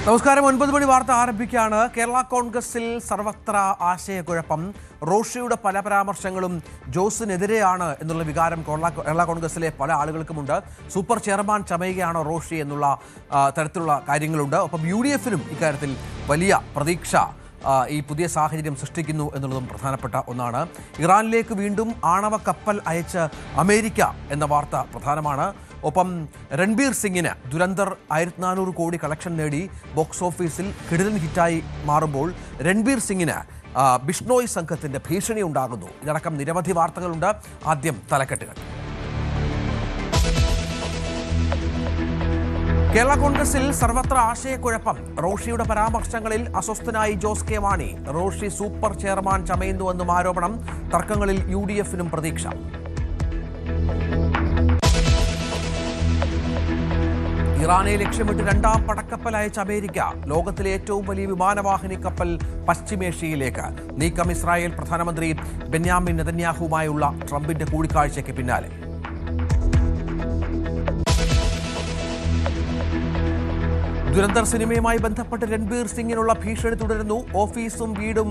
നമസ്കാരം. 9 മണി വാർത്ത ആരംഭിക്കുകയാണ്. കേരള കോൺഗ്രസിൽ സർവത്ര ആശയക്കുഴപ്പം. റോഷിയുടെ പല പരാമർശങ്ങളും ജോസിനെതിരെയാണ് എന്നുള്ള വികാരം കേരള കോൺഗ്രസിലെ പല ആളുകൾക്കുമുണ്ട്. സൂപ്പർ ചെയർമാൻ ചമയുകയാണോ റോഷി എന്നുള്ള തരത്തിലുള്ള കാര്യങ്ങളുണ്ട്. ഒപ്പം UDF-നും ഇക്കാര്യത്തിൽ വലിയ പ്രതീക്ഷ ഈ പുതിയ സാഹചര്യം സൃഷ്ടിക്കുന്നു എന്നുള്ളതും പ്രധാനപ്പെട്ട ഒന്നാണ്. ഇറാനിലേക്ക് വീണ്ടും ആണവ കപ്പൽ അയച്ച് അമേരിക്ക എന്ന വാർത്ത പ്രധാനമാണ്. ഒപ്പം രൺബീർ സിംഗിന് ദുരന്തർ 1400 കോടി കളക്ഷൻ നേടി ബോക്സ് ഓഫീസിൽ കിടിലൻ ഹിറ്റായി മാറുമ്പോൾ രൺബീർ സിംഗിന് ബിഷ്ണോയ് സംഘത്തിന്റെ ഭീഷണി ഉണ്ടാകുന്നു. ഇതടക്കം നിരവധി വാർത്തകളുണ്ട്. ആദ്യം തലക്കെട്ടുകൾ. കേരള കോൺഗ്രസിൽ സർവത്ര ആശയക്കുഴപ്പം. റോഷിയുടെ പരാമർശങ്ങളിൽ അസ്വസ്ഥനായി ജോസ് കെ മാണി. റോഷി സൂപ്പർ ചെയർമാൻ ചമയുന്നുവെന്നും ആരോപണം. തർക്കങ്ങളിൽ UDF-നും പ്രതീക്ഷ. ഇറാനെ ലക്ഷ്യമിട്ട് രണ്ടാം പടക്കപ്പൽ അയച്ച അമേരിക്ക. ലോകത്തിലെ ഏറ്റവും വലിയ വിമാനവാഹിനി കപ്പൽ പശ്ചിമേഷ്യയിലേക്ക്. നീക്കം ഇസ്രായേൽ പ്രധാനമന്ത്രി ബെന്യാമിൻ നെതന്യാഹുവുമായുള്ള ട്രംപിന്റെ കൂടിക്കാഴ്ചയ്ക്ക് പിന്നാലെ. ദുരന്തർ സിനിമയുമായി ബന്ധപ്പെട്ട് രൺബീർ സിംഗിനുള്ള ഭീഷണി തുടരുന്നു. ഓഫീസും വീടും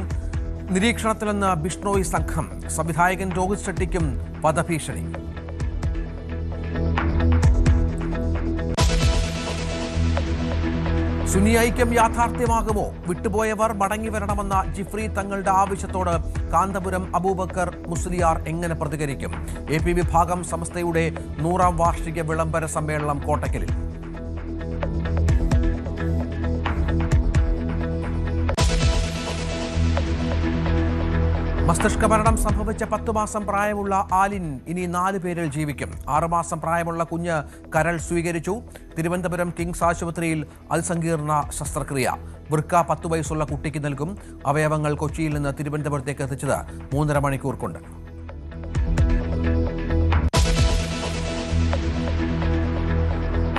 നിരീക്ഷണത്തിലെന്ന് ബിഷ്ണോയ് സംഘം. സംവിധായകൻ രോഹിത് ഷെട്ടിക്കും വധഭീഷണി. സുന്നി ഐക്യം യാഥാർത്ഥ്യമാകുമോ? വിട്ടുപോയവർ മടങ്ങി വരണമെന്ന ജിഫ്രി തങ്ങളുടെ ആവശ്യത്തോട് കാന്തപുരം അബൂബക്കർ മുസ്ലിയാർ എങ്ങനെ പ്രതികരിക്കും? AP വിഭാഗം സംസ്ഥയുടെ 100ാം വാർഷിക വിളംബര സമ്മേളനം കോട്ടക്കലിൽ. മസ്തിഷ്ക മരണം സംഭവിച്ച 10 മാസം പ്രായമുള്ള ആലിൻ ഇനി 4 പേരിൽ ജീവിക്കും. 6 മാസം പ്രായമുള്ള കുഞ്ഞ് കരൾ സ്വീകരിച്ചു. തിരുവനന്തപുരം കിങ്സ് ആശുപത്രിയിൽ അതിസങ്കീർണ ശസ്ത്രക്രിയ. വൃക്ക 10 വയസ്സുള്ള കുട്ടിക്ക് നൽകും. അവയവങ്ങൾ കൊച്ചിയിൽ നിന്ന് തിരുവനന്തപുരത്തേക്ക് എത്തിച്ചത് 3.5 മണിക്കൂർ കൊണ്ട്.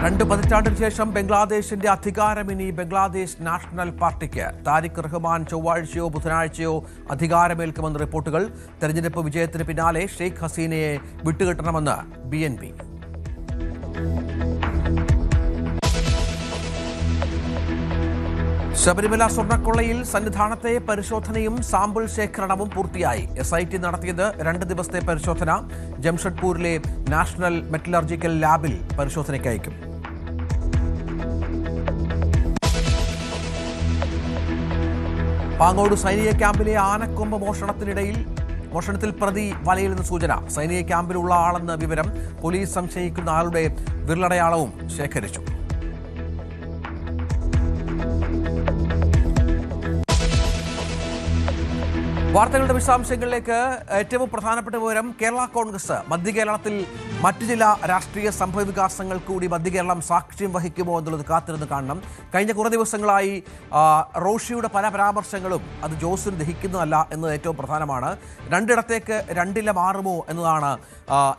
രണ്ട് പതിറ്റാണ്ടിന് ശേഷം ബംഗ്ലാദേശിന്റെ അധികാരം ഇനി ബംഗ്ലാദേശ് നാഷണൽ പാർട്ടിക്ക്. താരിഖ് റഹ്മാൻ ചൊവ്വാഴ്ചയോ ബുധനാഴ്ചയോ അധികാരമേൽക്കുമെന്ന് റിപ്പോർട്ടുകൾ. തെരഞ്ഞെടുപ്പ് വിജയത്തിന് പിന്നാലെ ഷെയ്ഖ് ഹസീനയെ വിട്ടുകിട്ടണമെന്ന് BNP. ശബരിമല സ്വർണ്ണക്കൊള്ളയിൽ സന്നിധാനത്തെ പരിശോധനയും സാമ്പിൾ ശേഖരണവും പൂർത്തിയായി. SIT നടത്തിയത് 2 ദിവസത്തെ പരിശോധന. ജംഷഡ്പൂരിലെ നാഷണൽ മെറ്റലർജിക്കൽ ലാബിൽ പരിശോധനയ്ക്ക് അയക്കും. പാങ്ങോട് സൈനിക ക്യാമ്പിലെ ആനക്കൊമ്പ് മോഷണത്തിൽ പ്രതി വലയിലെന്ന് സൂചന. സൈനിക ക്യാമ്പിലുള്ള ആളെന്ന് വിവരം. പോലീസ് സംശയിക്കുന്ന ആളുടെ വിരലടയാളവും ശേഖരിച്ചു. വാർത്തകളുടെ വിശദാംശങ്ങളിലേക്ക്. ഏറ്റവും പ്രധാനപ്പെട്ട വിവരം, കേരള കോൺഗ്രസ് മധ്യകേരളത്തിൽ മറ്റു ചില രാഷ്ട്രീയ സംഭവവികാസങ്ങൾ കൂടി മധ്യകേരളം സാക്ഷ്യം വഹിക്കുമോ എന്നുള്ളത് കാത്തിരുന്ന് കാണണം. കഴിഞ്ഞ കുറേ ദിവസങ്ങളായി റോഷിയുടെ പല പരാമർശങ്ങളും അത് ജോസിന് ദഹിക്കുന്നതല്ല എന്നത് ഏറ്റവും പ്രധാനമാണ്. രണ്ടിടത്തേക്ക് രണ്ടില മാറുമോ എന്നതാണ്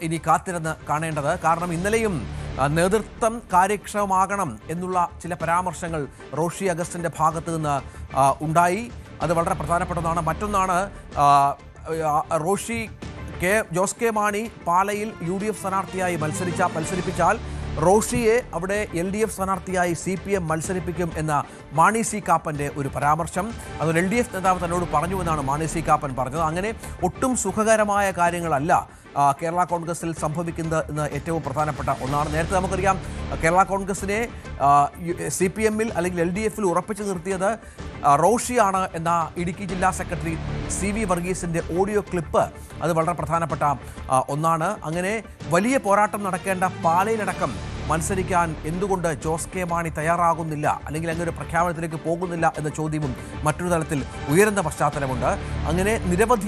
ഇനി കാത്തിരുന്ന് കാണേണ്ടത്. കാരണം ഇന്നലെയും നേതൃത്വം കാര്യക്ഷമമാകണം എന്നുള്ള ചില പരാമർശങ്ങൾ റോഷി അഗസ്റ്റിൻ്റെ ഭാഗത്ത് നിന്ന് ഉണ്ടായി. അത് വളരെ പ്രധാനപ്പെട്ടതാണ്. മറ്റൊന്നാണ്, റോഷി ജോസ് കെ മാണി പാലയിൽ UDF സ്ഥാനാർത്ഥിയായി മത്സരിപ്പിച്ചാൽ റോഷിയെ അവിടെ LDF സ്ഥാനാർത്ഥിയായി CPM മത്സരിപ്പിക്കും എന്ന മാണി സി കാപ്പൻ്റെ ഒരു പരാമർശം. അതൊരു LDF നേതാവ് തന്നോട് പറഞ്ഞുവെന്നാണ് മാണി സി കാപ്പൻ പറഞ്ഞത്. അങ്ങനെ ഒട്ടും സുഖകരമായ കാര്യങ്ങളല്ല കേരള കോൺഗ്രസിൽ സംഭവിക്കുന്നത് എന്ന് ഏറ്റവും പ്രധാനപ്പെട്ട ഒന്നാണ്. നേരത്തെ നമുക്കറിയാം, കേരള കോൺഗ്രസിനെ CPM-ൽ അല്ലെങ്കിൽ LDF-ൽ ഉറപ്പിച്ചു നിർത്തിയത് റോഷിയാണ് എന്ന ഇടുക്കി ജില്ലാ സെക്രട്ടറി CV വർഗീസിൻ്റെ ഓഡിയോ ക്ലിപ്പ് അത് വളരെ പ്രധാനപ്പെട്ട ഒന്നാണ്. അങ്ങനെ വലിയ പോരാട്ടം നടക്കേണ്ട പാലയിലടക്കം മത്സരിക്കാൻ എന്തുകൊണ്ട് ജോസ് കെ മാണി തയ്യാറാകുന്നില്ല, അല്ലെങ്കിൽ അങ്ങനെ ഒരു പ്രഖ്യാപനത്തിലേക്ക് പോകുന്നില്ല എന്ന ചോദ്യവും മറ്റൊരു തലത്തിൽ ഉയരുന്ന പശ്ചാത്തലമുണ്ട്. അങ്ങനെ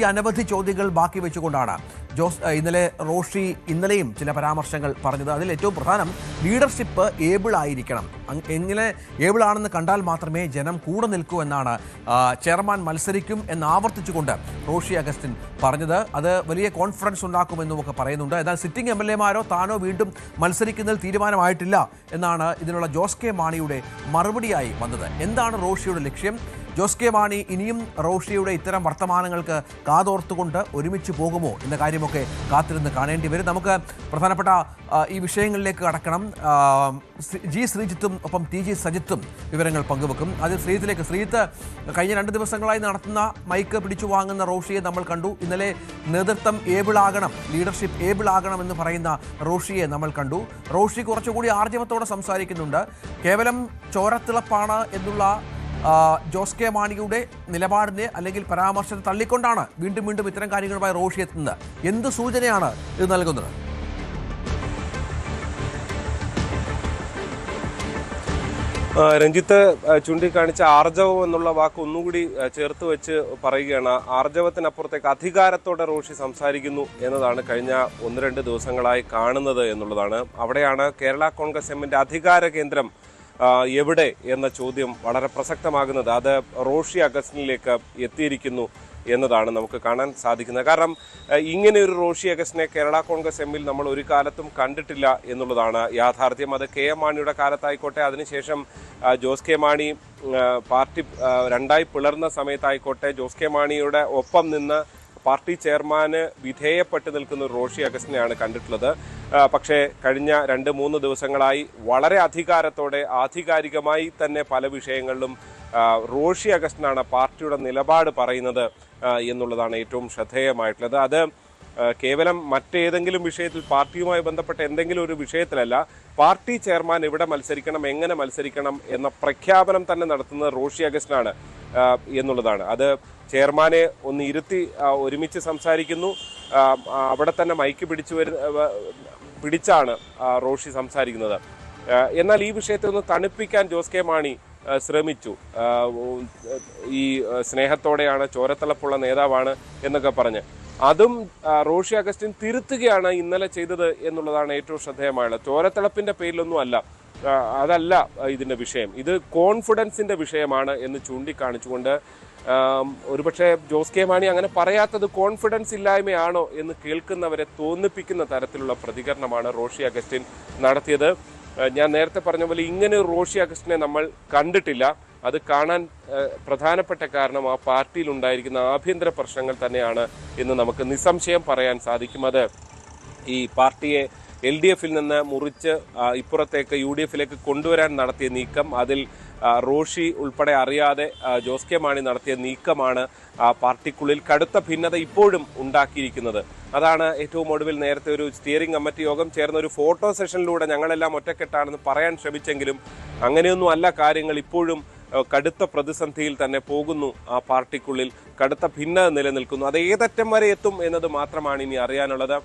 അനവധി ചോദ്യങ്ങൾ ബാക്കി വെച്ചുകൊണ്ടാണ് ഇന്നലെ റോഷി ഇന്നലെയും ചില പരാമർശങ്ങൾ പറഞ്ഞത്. അതിൽ ഏറ്റവും പ്രധാനം, ലീഡർഷിപ്പ് ഏബിൾ ആയിരിക്കണം. എങ്ങനെ ഏബിളാണെന്ന് കണ്ടാൽ മാത്രമേ ജനം കൂടെ നിൽക്കൂ എന്നാണ് ചെയർമാൻ മത്സരിക്കും എന്നാവർത്തിച്ചുകൊണ്ട് റോഷി അഗസ്റ്റിൻ പറഞ്ഞത്. അത് വലിയ കോൺഫിഡൻസ് ഉണ്ടാക്കുമെന്നും ഒക്കെ പറയുന്നുണ്ട്. എന്നാൽ സിറ്റിംഗ് MLA-മാരോ താനോ വീണ്ടും മത്സരിക്കുന്നതിൽ തീരുമാനമായിട്ടില്ല എന്നാണ് ഇതിനുള്ള ജോസ് കെ മാണിയുടെ മറുപടിയായി വന്നത്. എന്താണ് റോഷിയുടെ ലക്ഷ്യം? ജോസ് കെ മാണി ഇനിയും റോഷിയുടെ ഇത്തരം വർത്തമാനങ്ങൾക്ക് കാതോർത്തുകൊണ്ട് ഒരുമിച്ച് പോകുമോ എന്ന കാര്യമൊക്കെ കാത്തിരുന്ന് കാണേണ്ടി വരും. നമുക്ക് പ്രധാനപ്പെട്ട ഈ വിഷയങ്ങളിലേക്ക് കടക്കണം. ജി ശ്രീജിത്തും ഒപ്പം ടി ജി സജിത്തും വിവരങ്ങൾ പങ്കുവെക്കും. അത് ശ്രീജിത്ത് കഴിഞ്ഞ 2 ദിവസങ്ങളായി നടത്തുന്ന മൈക്ക് പിടിച്ചു വാങ്ങുന്ന റോഷിയെ നമ്മൾ കണ്ടു. ഇന്നലെ നേതൃത്വം ലീഡർഷിപ്പ് ഏബിൾ ആകണം എന്ന് പറയുന്ന റോഷിയെ നമ്മൾ കണ്ടു. റോഷി കുറച്ചുകൂടി ആർജവത്തോടെ സംസാരിക്കുന്നുണ്ട്. കേവലം ചോരത്തിളപ്പാണ് എന്നുള്ള ജോസ് കെ മാണിയുടെ നിലപാടിനെ അല്ലെങ്കിൽ പരാമർശത്തെ തള്ളിക്കൊണ്ടാണ് വീണ്ടും ഇത്തരം കാര്യങ്ങളുമായി റോഷി എത്തുന്നത്. എന്ത് സൂചനയാണ് ഇത് നൽകുന്നത്? രഞ്ജിത്ത് ചൂണ്ടിക്കാണിച്ച ആർജവം എന്നുള്ള വാക്ക് ഒന്നുകൂടി ചേർത്ത് വെച്ച് പറയുകയാണ്. ആർജവത്തിനപ്പുറത്തേക്ക് അധികാരത്തോടെ റോഷി സംസാരിക്കുന്നു എന്നതാണ് കഴിഞ്ഞ 1-2 ദിവസങ്ങളായി കാണുന്നത് എന്നുള്ളതാണ്. അവിടെയാണ് കേരള കോൺഗ്രസ് എമ്മിന്റെ അധികാര കേന്ദ്രം എവിടെ എന്ന ചോദ്യം വളരെ പ്രസക്തമാകുന്നത്. അത് റോഷി അഗസ്റ്റിനിലേക്ക് എത്തിയിരിക്കുന്നു എന്നതാണ് നമുക്ക് കാണാൻ സാധിക്കുന്നത്. കാരണം ഇങ്ങനെ ഒരു റോഷി അഗസ്റ്റിനെ കേരള കോൺഗ്രസ് എമ്മിൽ നമ്മൾ ഒരു കാലത്തും കണ്ടിട്ടില്ല എന്നുള്ളതാണ് യാഥാർത്ഥ്യം. അത് കെ എം മാണിയുടെ കാലത്തായിക്കോട്ടെ, അതിനുശേഷം ജോസ് കെ മാണി പാർട്ടി 2ആയി പിളർന്ന സമയത്തായിക്കോട്ടെ, ജോസ് കെ മാണിയുടെ ഒപ്പം നിന്ന് പാർട്ടി ചെയർമാന് വിധേയപ്പെട്ട് നിൽക്കുന്ന റോഷി അഗസ്റ്റിനെയാണ് കണ്ടിട്ടുള്ളത്. പക്ഷേ കഴിഞ്ഞ 2-3 ദിവസങ്ങളായി വളരെ അധികാരത്തോടെ ആധികാരികമായി തന്നെ പല വിഷയങ്ങളിലും റോഷി അഗസ്റ്റിനാണ് പാർട്ടിയുടെ നിലപാട് പറയുന്നത് എന്നുള്ളതാണ് ഏറ്റവും ശ്രദ്ധേയമായിട്ടുള്ളത്. അത് കേവലം മറ്റേതെങ്കിലും വിഷയത്തിൽ പാർട്ടിയുമായി ബന്ധപ്പെട്ട എന്തെങ്കിലും ഒരു വിഷയത്തിലല്ല, പാർട്ടി ചെയർമാൻ എവിടെ മത്സരിക്കണം, എങ്ങനെ മത്സരിക്കണം എന്ന പ്രഖ്യാപനം തന്നെ നടത്തുന്നത് റോഷി അഗസ്റ്റിനാണ് എന്നുള്ളതാണ്. അത് ചെയർമാനെ ഒന്ന് ഇരുത്തി ഒരുമിച്ച് സംസാരിക്കുന്നു. അവിടെ തന്നെ മൈക്ക് പിടിച്ചാണ് റോഷി സംസാരിക്കുന്നത്. എന്നാൽ ഈ വിഷയത്തെ ഒന്ന് തണുപ്പിക്കാൻ ജോസ് കെ മാണി ശ്രമിച്ചു. ഈ സ്നേഹത്തോടെയാണ്, ചോരത്തിളപ്പുള്ള നേതാവാണ് എന്നൊക്കെ പറഞ്ഞ് അതും റോഷി അഗസ്റ്റിൻ തിരുത്തുകയാണ് ഇന്നലെ ചെയ്തത് എന്നുള്ളതാണ് ഏറ്റവും ശ്രദ്ധേയമായുള്ളത്. ചോരത്തിളപ്പിന്റെ പേരിലൊന്നും അല്ല, അതല്ല ഇതിന്റെ വിഷയം. ഇത് കോൺഫിഡൻസിന്റെ വിഷയമാണ് എന്ന് ചൂണ്ടിക്കാണിച്ചുകൊണ്ട് ഒരുപക്ഷെ ജോസ് കെ മാണി അങ്ങനെ പറയാത്തത് കോൺഫിഡൻസ് ഇല്ലായ്മയാണോ എന്ന് കേൾക്കുന്നവരെ തോന്നിപ്പിക്കുന്ന തരത്തിലുള്ള പ്രതികരണമാണ് റോഷി അഗസ്റ്റിൻ നടത്തിയത്. ഞാൻ നേരത്തെ പറഞ്ഞ പോലെ ഇങ്ങനെ ഒരു റോഷി അഗസ്റ്റിനെ നമ്മൾ കണ്ടിട്ടില്ല. അത് കാണാൻ പ്രധാനപ്പെട്ട കാരണം ആ പാർട്ടിയിൽ ഉണ്ടായിരിക്കുന്ന ആഭ്യന്തര പ്രശ്നങ്ങൾ തന്നെയാണ് എന്ന് നമുക്ക് നിസ്സംശയം പറയാൻ സാധിക്കും. അത് ഈ പാർട്ടിയെ LDFിൽ നിന്ന് മുറിച്ച് ഇപ്പുറത്തേക്ക് UDFിലേക്ക് കൊണ്ടുവരാൻ നടത്തിയ നീക്കം, അതിൽ റോഷി ഉൾപ്പെടെ അറിയാതെ ജോസ് കെ മാണി നടത്തിയ നീക്കമാണ് പാർട്ടിക്കുള്ളിൽ കടുത്ത ഭിന്നത ഇപ്പോഴും ഉണ്ടാക്കിയിരിക്കുന്നത്. അതാണ് ഏറ്റവും ഒടുവിൽ നേരത്തെ ഒരു സ്റ്റിയറിംഗ് കമ്മിറ്റി യോഗം ചേർന്ന ഒരു ഫോട്ടോ സെഷനിലൂടെ ഞങ്ങളെല്ലാം ഒറ്റക്കെട്ടാണെന്ന് പറയാൻ ശ്രമിച്ചെങ്കിലും അങ്ങനെയൊന്നും അല്ല കാര്യങ്ങൾ. ഇപ്പോഴും കടുത്ത പ്രതിസന്ധിയിൽ തന്നെ പോകുന്നു ആ പാർട്ടിക്കുള്ളിൽ, കടുത്ത ഭിന്നത നിലനിൽക്കുന്നു. അത് ഏതറ്റം വരെ എത്തും എന്നത് മാത്രമാണ് ഇനി അറിയാനുള്ളത്.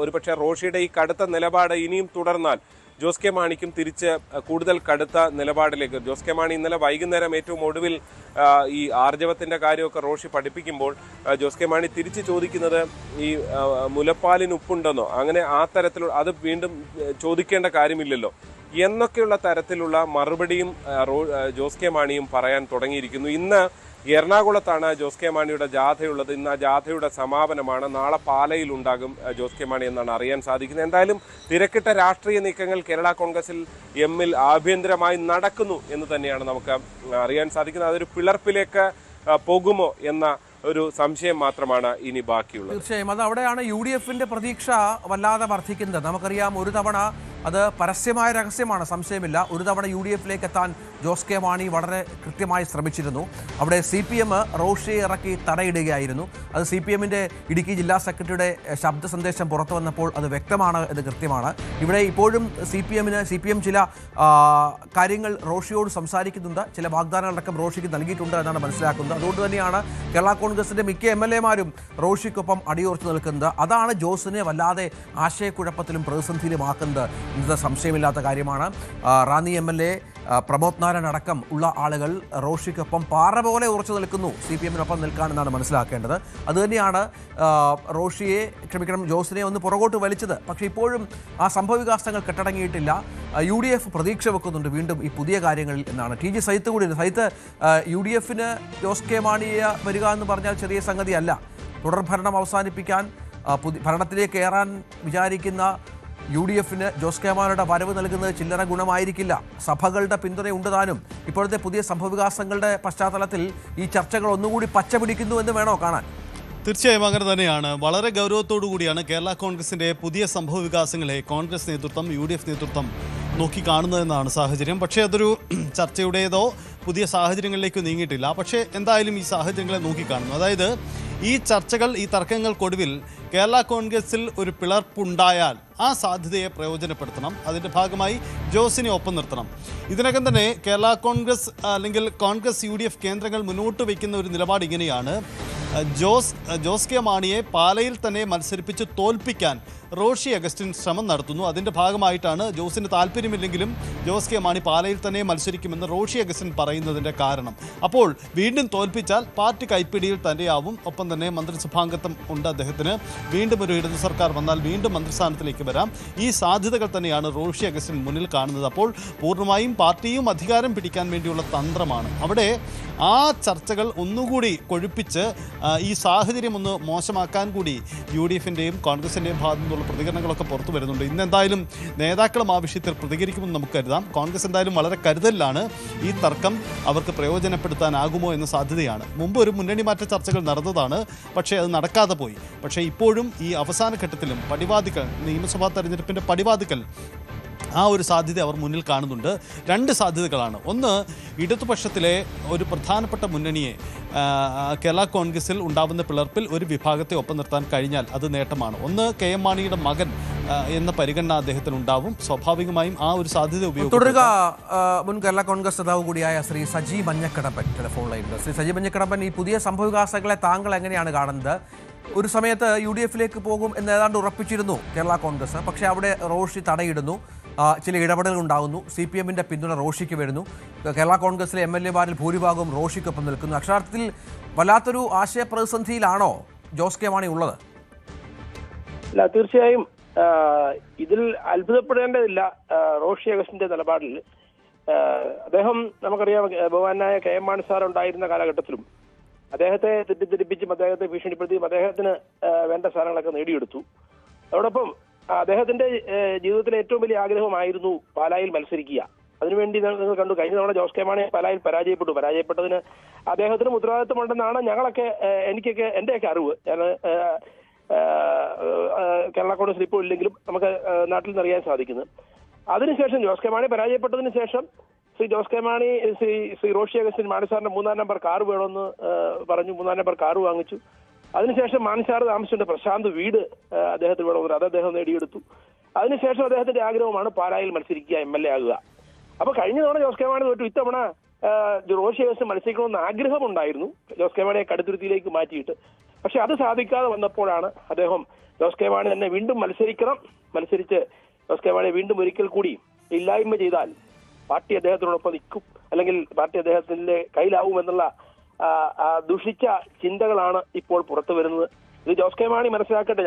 ഒരുപക്ഷെ റോഷിയുടെ ഈ കടുത്ത നിലപാട് ഇനിയും തുടർന്നാൽ ജോസ് കെ മാണിക്കും തിരിച്ച് കൂടുതൽ കടുത്ത നിലപാടിലേക്ക്. ജോസ് കെ മാണി ഇന്നലെ വൈകുന്നേരം ഏറ്റവും ഒടുവിൽ ഈ ആർജവത്തിന്റെ കാര്യമൊക്കെ റോഷി പഠിപ്പിക്കുമ്പോൾ ജോസ് കെ മാണി തിരിച്ച് ചോദിക്കുന്നത് ഈ മുലപ്പാലിന് ഉപ്പുണ്ടെന്നോ, അങ്ങനെ ആ തരത്തിലുള്ള, അത് വീണ്ടും ചോദിക്കേണ്ട കാര്യമില്ലല്ലോ എന്നൊക്കെയുള്ള തരത്തിലുള്ള മറുപടിയും ജോസ് കെ മാണിയും പറയാൻ തുടങ്ങിയിരിക്കുന്നു. ഇന്ന് എറണാകുളത്താണ് ജോസ് കെ മാണിയുടെ ജാഥയുള്ളത്. ഇന്ന് ആ ജാഥയുടെ സമാപനമാണ്. നാളെ പാലയിൽ ഉണ്ടാകും ജോസ് കെ മാണി എന്നാണ് അറിയാൻ സാധിക്കുന്നത്. എന്തായാലും തിരക്കിട്ട രാഷ്ട്രീയ നീക്കങ്ങൾ കേരള കോൺഗ്രസിൽ എമ്മിൽ ആഭ്യന്തരമായി നടക്കുന്നു എന്ന് തന്നെയാണ് നമുക്ക് അറിയാൻ സാധിക്കുന്നത്. അതൊരു പിളർപ്പിലേക്ക് പോകുമോ എന്ന ഒരു സംശയം മാത്രമാണ് ഇനി ബാക്കിയുള്ളത്. തീർച്ചയായും അത് അവിടെയാണ് UDFിന്റെ പ്രതീക്ഷ വല്ലാതെ വർദ്ധിക്കുന്നത്. നമുക്കറിയാം, ഒരു തവണ അത് പരസ്യമായ രഹസ്യമാണ്, സംശയമില്ല. ഒരു തവണ UDFിലേക്ക് എത്താൻ ജോസ് കെ മാണി വളരെ കൃത്യമായി ശ്രമിച്ചിരുന്നു. അവിടെ CPM റോഷിയെ ഇറക്കി തടയിടുകയായിരുന്നു. അത് CPMന്റെ ഇടുക്കി ജില്ലാ സെക്രട്ടറിയുടെ ശബ്ദ സന്ദേശം പുറത്തു വന്നപ്പോൾ അത് വ്യക്തമാണ് എന്ന് കൃത്യമാണ്. ഇവിടെ ഇപ്പോഴും CPM ചില കാര്യങ്ങൾ റോഷിയോട് സംസാരിക്കുന്നുണ്ട്, ചില വാഗ്ദാനങ്ങളടക്കം റോഷിക്ക് നൽകിയിട്ടുണ്ട് എന്നാണ് മനസ്സിലാക്കുന്നത്. അതുകൊണ്ട് തന്നെയാണ് കേരള കോൺഗ്രസിന്റെ മിക്ക MLA-മാരും റോഷിക്കൊപ്പം അടിയുറച്ചു നിൽക്കുന്നത്. അതാണ് ജോസിനെ വല്ലാതെ ആശയക്കുഴപ്പത്തിലും പ്രതിസന്ധിയിലുമാക്കുന്നത് എന്നത് സംശയമില്ലാത്ത കാര്യമാണ്. റാന്നി MLA പ്രമോദ് നാരായൺ അടക്കം ഉള്ള ആളുകൾ റോഷിക്കൊപ്പം പാറ പോലെ ഉറച്ചു നിൽക്കുന്നു, CPMനൊപ്പം നിൽക്കാനെന്നാണ് മനസ്സിലാക്കേണ്ടത്. അതുതന്നെയാണ് ജോസിനെ ഒന്ന് പുറകോട്ട് വലിച്ചത്. പക്ഷേ ഇപ്പോഴും ആ സംഭവവികാസങ്ങൾ കെട്ടടങ്ങിയിട്ടില്ല. UDF പ്രതീക്ഷ വെക്കുന്നുണ്ട് വീണ്ടും ഈ പുതിയ കാര്യങ്ങളിൽ എന്നാണ്. TG സജിത്ത് കൂടി. സജിത്ത്, UDFന് ജോസ് കെ മാണിയെ വരിക എന്ന് പറഞ്ഞാൽ ചെറിയ സംഗതിയല്ല. തുടർഭരണം അവസാനിപ്പിക്കാൻ ഭരണത്തിലേക്ക് കയറാൻ വിചാരിക്കുന്ന UDFന് ജോസ് കെ മാണിയുടെ വരവ് നൽകുന്നത് ചില്ലറ ഗുണമായിരിക്കില്ല. സഭകളുടെ പിന്തുണയുണ്ട്. ഇപ്പോഴത്തെ പുതിയ സംഭവവികാസങ്ങളുടെ പശ്ചാത്തലത്തിൽ ഈ ചർച്ചകൾ ഒന്നുകൂടി പച്ച പിടിക്കുന്നു എന്ന് വേണോ കാണാൻ? തീർച്ചയായും അങ്ങനെ തന്നെയാണ്. വളരെ ഗൗരവത്തോടു കൂടിയാണ് കേരള കോൺഗ്രസിന്റെ പുതിയ സംഭവ വികാസങ്ങളെ കോൺഗ്രസ് നേതൃത്വം UDF നേതൃത്വം നോക്കിക്കാണുന്നതെന്നാണ് സാഹചര്യം. പക്ഷേ അതൊരു ചർച്ചയുടേതോ പുതിയ സാഹചര്യങ്ങളിലേക്ക് നീങ്ങിയിട്ടില്ല. പക്ഷേ എന്തായാലും ഈ സാഹചര്യങ്ങളെ നോക്കിക്കാണുന്നു. അതായത് ഈ ചർച്ചകൾ, ഈ തർക്കങ്ങൾക്കൊടുവിൽ കേരള കോൺഗ്രസിൽ ഒരു പിളർപ്പുണ്ടായാൽ ആ സാധ്യതയെ പ്രയോജനപ്പെടുത്തണം. അതിൻ്റെ ഭാഗമായി ജോസിനെ ഒപ്പം നിർത്തണം. ഇതിനകം തന്നെ കേരള കോൺഗ്രസ് അല്ലെങ്കിൽ കോൺഗ്രസ് UDF കേന്ദ്രങ്ങൾ മുന്നോട്ട് വയ്ക്കുന്ന ഒരു നിലപാട് ഇങ്ങനെയാണ്: ജോസ് കെ മാണിയെ പാലയിൽ തന്നെ മത്സരിപ്പിച്ച് തോൽപ്പിക്കാൻ റോഷി അഗസ്റ്റിൻ ശ്രമം നടത്തുന്നു. അതിൻ്റെ ഭാഗമായിട്ടാണ് ജോസിന് താല്പര്യമില്ലെങ്കിലും ജോസ് കെ മാണി പാലയിൽ തന്നെ മത്സരിക്കുമെന്ന് റോഷി അഗസ്റ്റിൻ പറയുന്നതിൻ്റെ കാരണം. അപ്പോൾ വീണ്ടും തോൽപ്പിച്ചാൽ പാർട്ടി കൈപ്പിടിയിൽ തന്നെയാവും. ഒപ്പം തന്നെ മന്ത്രിസഭാംഗത്വം ഉണ്ട് അദ്ദേഹത്തിന്. വീണ്ടും ഒരു ഇടതു സർക്കാർ വന്നാൽ വീണ്ടും മന്ത്രിസ്ഥാനത്തിലേക്ക് വരാം. ഈ സാധ്യതകൾ തന്നെയാണ് റോഷി അഗസ്റ്റിൻ മുന്നിൽ കാണുന്നത്. അപ്പോൾ പൂർണ്ണമായും പാർട്ടിയും അധികാരം പിടിക്കാൻ വേണ്ടിയുള്ള തന്ത്രമാണ്. അവിടെ ആ ചർച്ചകൾ ഒന്നുകൂടി കൊഴുപ്പിച്ച് ഈ സാഹചര്യം ഒന്ന് മോശമാക്കാൻ കൂടി UDFിൻ്റെയും കോൺഗ്രസിൻ്റെയും ഭാഗത്തു നിന്നുള്ള പ്രതികരണങ്ങളൊക്കെ പുറത്തു വരുന്നുണ്ട്. ഇന്ന് എന്തായാലും നേതാക്കളും ആ വിഷയത്തിൽ പ്രതികരിക്കുമെന്ന് നമുക്ക് കരുതാം. കോൺഗ്രസ് എന്തായാലും വളരെ കരുതലിലാണ്. ഈ തർക്കം അവർക്ക് പ്രയോജനപ്പെടുത്താനാകുമോ എന്ന സാധ്യതയാണ്. മുമ്പ് ഒരു മുന്നണി മാറ്റ ചർച്ചകൾ നടന്നതാണ്, പക്ഷേ അത് നടക്കാതെ പോയി. പക്ഷേ ഇപ്പോഴും ഈ അവസാന ഘട്ടത്തിലും പടിവാതിക്കൽ, നിയമസഭാ തെരഞ്ഞെടുപ്പിൻ്റെ പടിവാതിക്കൽ ആ ഒരു സാധ്യത അവർ മുന്നിൽ കാണുന്നുണ്ട്. രണ്ട് സാധ്യതകളാണ്. ഒന്ന്, ഇടതുപക്ഷത്തിലെ ഒരു പ്രധാനപ്പെട്ട മുന്നണിയെ കേരള കോൺഗ്രസിൽ ഉണ്ടാവുന്ന പിളർപ്പിൽ ഒരു വിഭാഗത്തെ ഒപ്പം നിർത്താൻ കഴിഞ്ഞാൽ അത് നേട്ടമാണ്. ഒന്ന്, KM മാണിയുടെ മകൻ എന്ന പരിഗണന അദ്ദേഹത്തിന് ഉണ്ടാവും. സ്വാഭാവികമായും ആ ഒരു സാധ്യത തുടരുക. മുൻ കേരള കോൺഗ്രസ് നേതാവ് കൂടിയായ ശ്രീ സജി മഞ്ഞക്കടമ്പൻ ടെലിഫോൺ ലൈനിൽ. ശ്രീ സജി മഞ്ഞക്കടമ്പൻ, ഈ പുതിയ സംഭവവികാസങ്ങളെ താങ്കൾ എങ്ങനെയാണ് കാണുന്നത്? ഒരു സമയത്ത് UDFിലേക്ക് പോകും എന്ന് ഏതാണ്ട് ഉറപ്പിച്ചിരുന്നു കേരള കോൺഗ്രസ്. പക്ഷേ അവിടെ റോഷി തടയിടുന്നു, ചില ഇടപെടലുകൾ ഉണ്ടാകുന്നു. CPMന്റെ പിന്തുണ റോഷിക്ക് വരുന്നു. കേരള കോൺഗ്രസിലെ MLA-മാരിൽ ഭൂരിഭാഗവും റോഷിക്കൊപ്പം നിൽക്കുന്നു. അക്ഷരാർത്ഥത്തിൽ വല്ലാത്തൊരു ആശയപ്രതിസന്ധിയിലാണോ ജോസ് കെ മാണി ഉള്ളത്? അല്ല, തീർച്ചയായും ഇതിൽ അത്ഭുതപ്പെടേണ്ടതില്ല. റോഷി അഗസ്റ്റിന്റെ നിലപാടിൽ അദ്ദേഹം, നമുക്കറിയാം, ബഹുമാനായ KM മാണി സാർ ഉണ്ടായിരുന്ന കാലഘട്ടത്തിലും അദ്ദേഹത്തെ തെറ്റിദ്ധരിപ്പിച്ചും അദ്ദേഹത്തെ ഭീഷണിപ്പെടുത്തിയും അദ്ദേഹത്തിന് വേണ്ട സാധനങ്ങളൊക്കെ നേടിയെടുത്തു. അതോടൊപ്പം അദ്ദേഹത്തിന്റെ ജീവിതത്തിലെ ഏറ്റവും വലിയ ആഗ്രഹമായിരുന്നു പാലായിൽ മത്സരിക്കുക. അതിനുവേണ്ടി നിങ്ങൾ കണ്ടു, കഴിഞ്ഞ തവണ ജോസ് കെ മാണി പാലായിൽ പരാജയപ്പെട്ടതിന് അദ്ദേഹത്തിനും ഉത്തരവാദിത്വമുണ്ടെന്നാണ് എനിക്കൊക്കെ എന്റെയൊക്കെ അറിവ്. ഞാൻ കേരള കോൺഗ്രസിൽ ഇപ്പോൾ ഇല്ലെങ്കിലും നമുക്ക് നാട്ടിൽ നിന്ന് അറിയാൻ സാധിക്കുന്നത്. അതിനുശേഷം ജോസ് കെ മാണി പരാജയപ്പെട്ടതിന് ശേഷം ശ്രീ ജോസ് കെ മാണി ശ്രീ റോഷി അഗസ്റ്റിൻ മാണി സാറിന്റെ 3-ാം നമ്പർ കാർ വേണമെന്ന് പറഞ്ഞു. 3-ാം നമ്പർ കാർ വാങ്ങിച്ചു. അതിനുശേഷം മാണി സാർ താമസിച്ചിട്ടുണ്ട് പ്രശാന്ത് വീട് അദ്ദേഹത്തിന് വേണമെന്ന്, അത് അദ്ദേഹം നേടിയെടുത്തു. അതിനുശേഷം അദ്ദേഹത്തിന്റെ ആഗ്രഹമാണ് പാലായിൽ മത്സരിക്കുക, MLA ആകുക. അപ്പൊ കഴിഞ്ഞ തവണ ജോസ് കെ മാണി തോറ്റു. ഇത്തവണ റോഷി അഗസ്റ്റിൻ മത്സരിക്കണമെന്ന് ആഗ്രഹമുണ്ടായിരുന്നു ജോസ് കെ മാണിയെ കടുത്തുരുത്തിയിലേക്ക് മാറ്റിയിട്ട്. പക്ഷെ അത് സാധിക്കാതെ വന്നപ്പോഴാണ് അദ്ദേഹം ജോസ് കെ മാണി തന്നെ വീണ്ടും മത്സരിച്ച് ജോസ് കെ മാണിയെ വീണ്ടും ഒരിക്കൽ കൂടി ഇല്ലായ്മ ചെയ്താൽ പാർട്ടി അദ്ദേഹത്തിനോടൊപ്പം നിൽക്കും, അല്ലെങ്കിൽ പാർട്ടി അദ്ദേഹത്തിന്റെ കയ്യിലാവുമെന്നുള്ള ദുഷിച്ച ചിന്തകളാണ് ഇപ്പോൾ പുറത്തു വരുന്നത്. ഇത് ജോസ് കെ മാണി മനസ്സിലാക്കട്ടെ.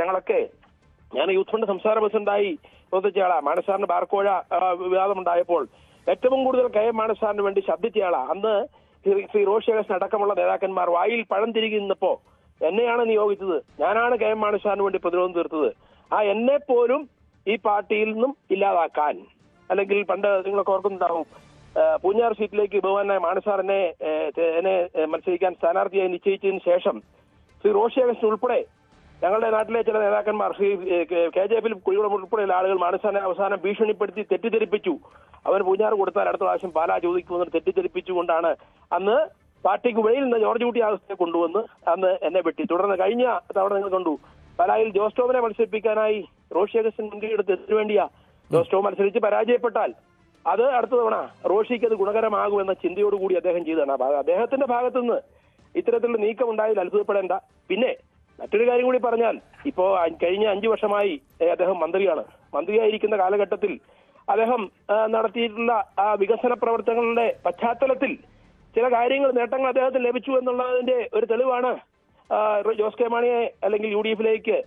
ഞാൻ യൂത്ത് ഫണ്ട് സംസ്ഥാന പ്രസിഡന്റായി പ്രവർത്തിച്ചയാളാ. മാണി സാറിന് ബാർക്കോഴ വിവാദമുണ്ടായപ്പോൾ ഏറ്റവും കൂടുതൽ KM മാണി സാറിന് വേണ്ടി ശബ്ദിച്ചയാളാ. അന്ന് ശ്രീ റോഷി അഗസ്റ്റിൻ അടക്കമുള്ള നേതാക്കന്മാർ വായിൽ പഴം തിരികെ നിന്നപ്പോ എന്നെയാണ് നിയോഗിച്ചത്, ഞാനാണ് KM മാണി സാറിന് വേണ്ടി പ്രതിരോധം തീർത്തത്. ആ എന്നെ പോലും ഈ പാർട്ടിയിൽ നിന്നും ഇല്ലാതാക്കാൻ, അല്ലെങ്കിൽ പണ്ട് നിങ്ങളൊക്കെ ഓർക്കുന്നുണ്ടാവും, പൂഞ്ഞാർ സീറ്റിലേക്ക് ബഹുമാനായ മാണി സാർ എന്നെ മത്സരിക്കാൻ സ്ഥാനാർത്ഥിയായി നിശ്ചയിച്ചതിന് ശേഷം ശ്രീ റോഷി അഗസ്റ്റിൻ ഉൾപ്പെടെ ഞങ്ങളുടെ നാട്ടിലെ ചില നേതാക്കന്മാർ, ശ്രീ KJP കുഴികുളം ഉൾപ്പെടെയുള്ള ആളുകൾ മാണി സാറിനെ അവസാനം ഭീഷണിപ്പെടുത്തി തെറ്റിദ്ധരിപ്പിച്ചു. അവൻ പൂഞ്ഞാർ കൊടുത്താൽ അടുത്ത പ്രാവശ്യം പാലാ ചോദിക്കുമെന്ന് തെറ്റിദ്ധരിപ്പിച്ചുകൊണ്ടാണ് അന്ന് പാർട്ടിക്ക് വെളിയിൽ നിന്ന് ജോർജ് കുട്ടി ആഗസ്റ്റിനെ കൊണ്ടുവന്ന് അന്ന് എന്നെ വെട്ടി. തുടർന്ന് കഴിഞ്ഞ തവണ നിങ്ങൾ കണ്ടു, പാലായിൽ ജോസ് ടോമിനെ മത്സരിപ്പിക്കാനായി റോഷി അഗസ്റ്റിൻ മുൻകൈയെടുത്ത് എന്തിനു വേണ്ടിയാ? ജോസ് ടോം മത്സരിച്ച് പരാജയപ്പെട്ടാൽ അത് അടുത്ത തവണ റോഷിക്ക് അത് ഗുണകരമാകുമെന്ന ചിന്തയോടുകൂടി അദ്ദേഹം ചെയ്തതാണ്. അദ്ദേഹത്തിന്റെ ഭാഗത്തുനിന്ന് ഇത്തരത്തിലുള്ള നീക്കം ഉണ്ടായതിൽ അത്ഭുതപ്പെടേണ്ട. പിന്നെ മറ്റൊരു കാര്യം കൂടി പറഞ്ഞാൽ, ഇപ്പോ കഴിഞ്ഞ 5 വർഷമായി അദ്ദേഹം മന്ത്രിയായിരിക്കുന്ന കാലഘട്ടത്തിൽ അദ്ദേഹം നടത്തിയിട്ടുള്ള ആ വികസന പ്രവർത്തനങ്ങളുടെ പശ്ചാത്തലത്തിൽ ചില നേട്ടങ്ങൾ അദ്ദേഹത്തിന് ലഭിച്ചു എന്നുള്ളതിന്റെ ഒരു തെളിവാണ് ജോസ് കെ മാണിയെ അല്ലെങ്കിൽ UDFിലേക്ക്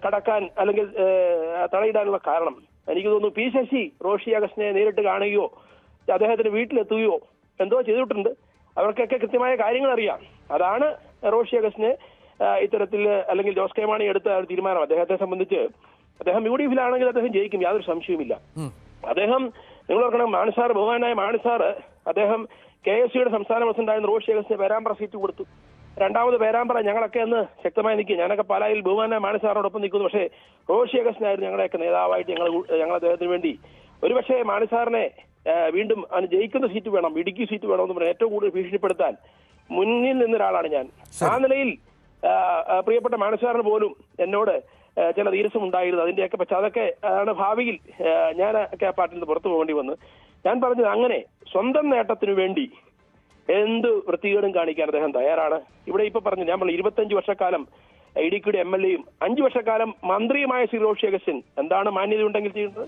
കടക്കാൻ അല്ലെങ്കിൽ തടയിടാനുള്ള കാരണം. എനിക്ക് തോന്നുന്നു P ശശി റോഷി അഗസ്റ്റിനെ നേരിട്ട് കാണുകയോ അദ്ദേഹത്തിന്റെ വീട്ടിലെത്തുകയോ എന്തോ ചെയ്തിട്ടുണ്ട്. അവർക്കൊക്കെ കൃത്യമായ കാര്യങ്ങൾ അറിയാം. അതാണ് റോഷി അഗസ്റ്റിനെ ഇത്തരത്തിൽ അല്ലെങ്കിൽ ജോസ് കെ മാണി എടുത്ത തീരുമാനം. അദ്ദേഹത്തെ സംബന്ധിച്ച് അദ്ദേഹം UDF-ലാണെങ്കിൽ അദ്ദേഹം ജയിക്കും, യാതൊരു സംശയവുമില്ല. അദ്ദേഹം നിങ്ങൾ ഓർക്കണം, മാണിസാർ, ബഹുമാനായ മാണിസാർ, അദ്ദേഹം KSUയുടെ സംസ്ഥാന പ്രസിഡന്റായിരുന്ന റോഷി അഗസ്റ്റിന് പേരാമ്പ്ര സീറ്റ് കൊടുത്തു. രണ്ടാമത് പേരാമ്പ്ര ഞങ്ങളൊക്കെ അന്ന് ശക്തമായി നിൽക്കും. ഞാനൊക്കെ പാലായിൽ ബഹുമാനായ മാണിസാറിനോടൊപ്പം നിൽക്കുന്നു. പക്ഷേ റോഷി അഗസ്റ്റിനായിരുന്നു ഞങ്ങളുടെയൊക്കെ നേതാവായിട്ട് ഞങ്ങൾ അദ്ദേഹത്തിന് വേണ്ടി ഒരുപക്ഷെ മാണിസാറിനെ വീണ്ടും അവന് ജയിക്കുന്ന സീറ്റ് വേണം, ഇടുക്കി സീറ്റ് വേണമെന്ന് പറഞ്ഞാൽ ഏറ്റവും കൂടുതൽ ഭീഷണിപ്പെടുത്താൻ മുന്നിൽ നിന്നൊരാളാണ് ഞാൻ. ആ നിലയിൽ പ്രിയപ്പെട്ട മാണിസാറിന് പോലും എന്നോട് ചില നീരസം ഉണ്ടായിരുന്നു. അതിന്റെയൊക്കെ പക്ഷെ അതൊക്കെ ആണ് ഭാവിയിൽ ഞാനൊക്കെ ആ പാർട്ടിയിൽ നിന്ന് പുറത്തു പോകേണ്ടി വന്ന്. ഞാൻ പറഞ്ഞത് അങ്ങനെ സ്വന്തം നേട്ടത്തിനു വേണ്ടി എന്ത് വൃത്തികേടും കാണിക്കാൻ അദ്ദേഹം തയ്യാറാണ്. ഇവിടെ ഇപ്പൊ പറഞ്ഞു, ഞാൻ പറഞ്ഞു 25 വർഷക്കാലം ഇടുക്കിയുടെ MLA-യും 5 വർഷക്കാലം മന്ത്രിയുമായ ശ്രീ റോഷി അഗസ്റ്റിൻ എന്താണ് മാന്യത ഉണ്ടെങ്കിൽ ചെയ്യുന്നത്?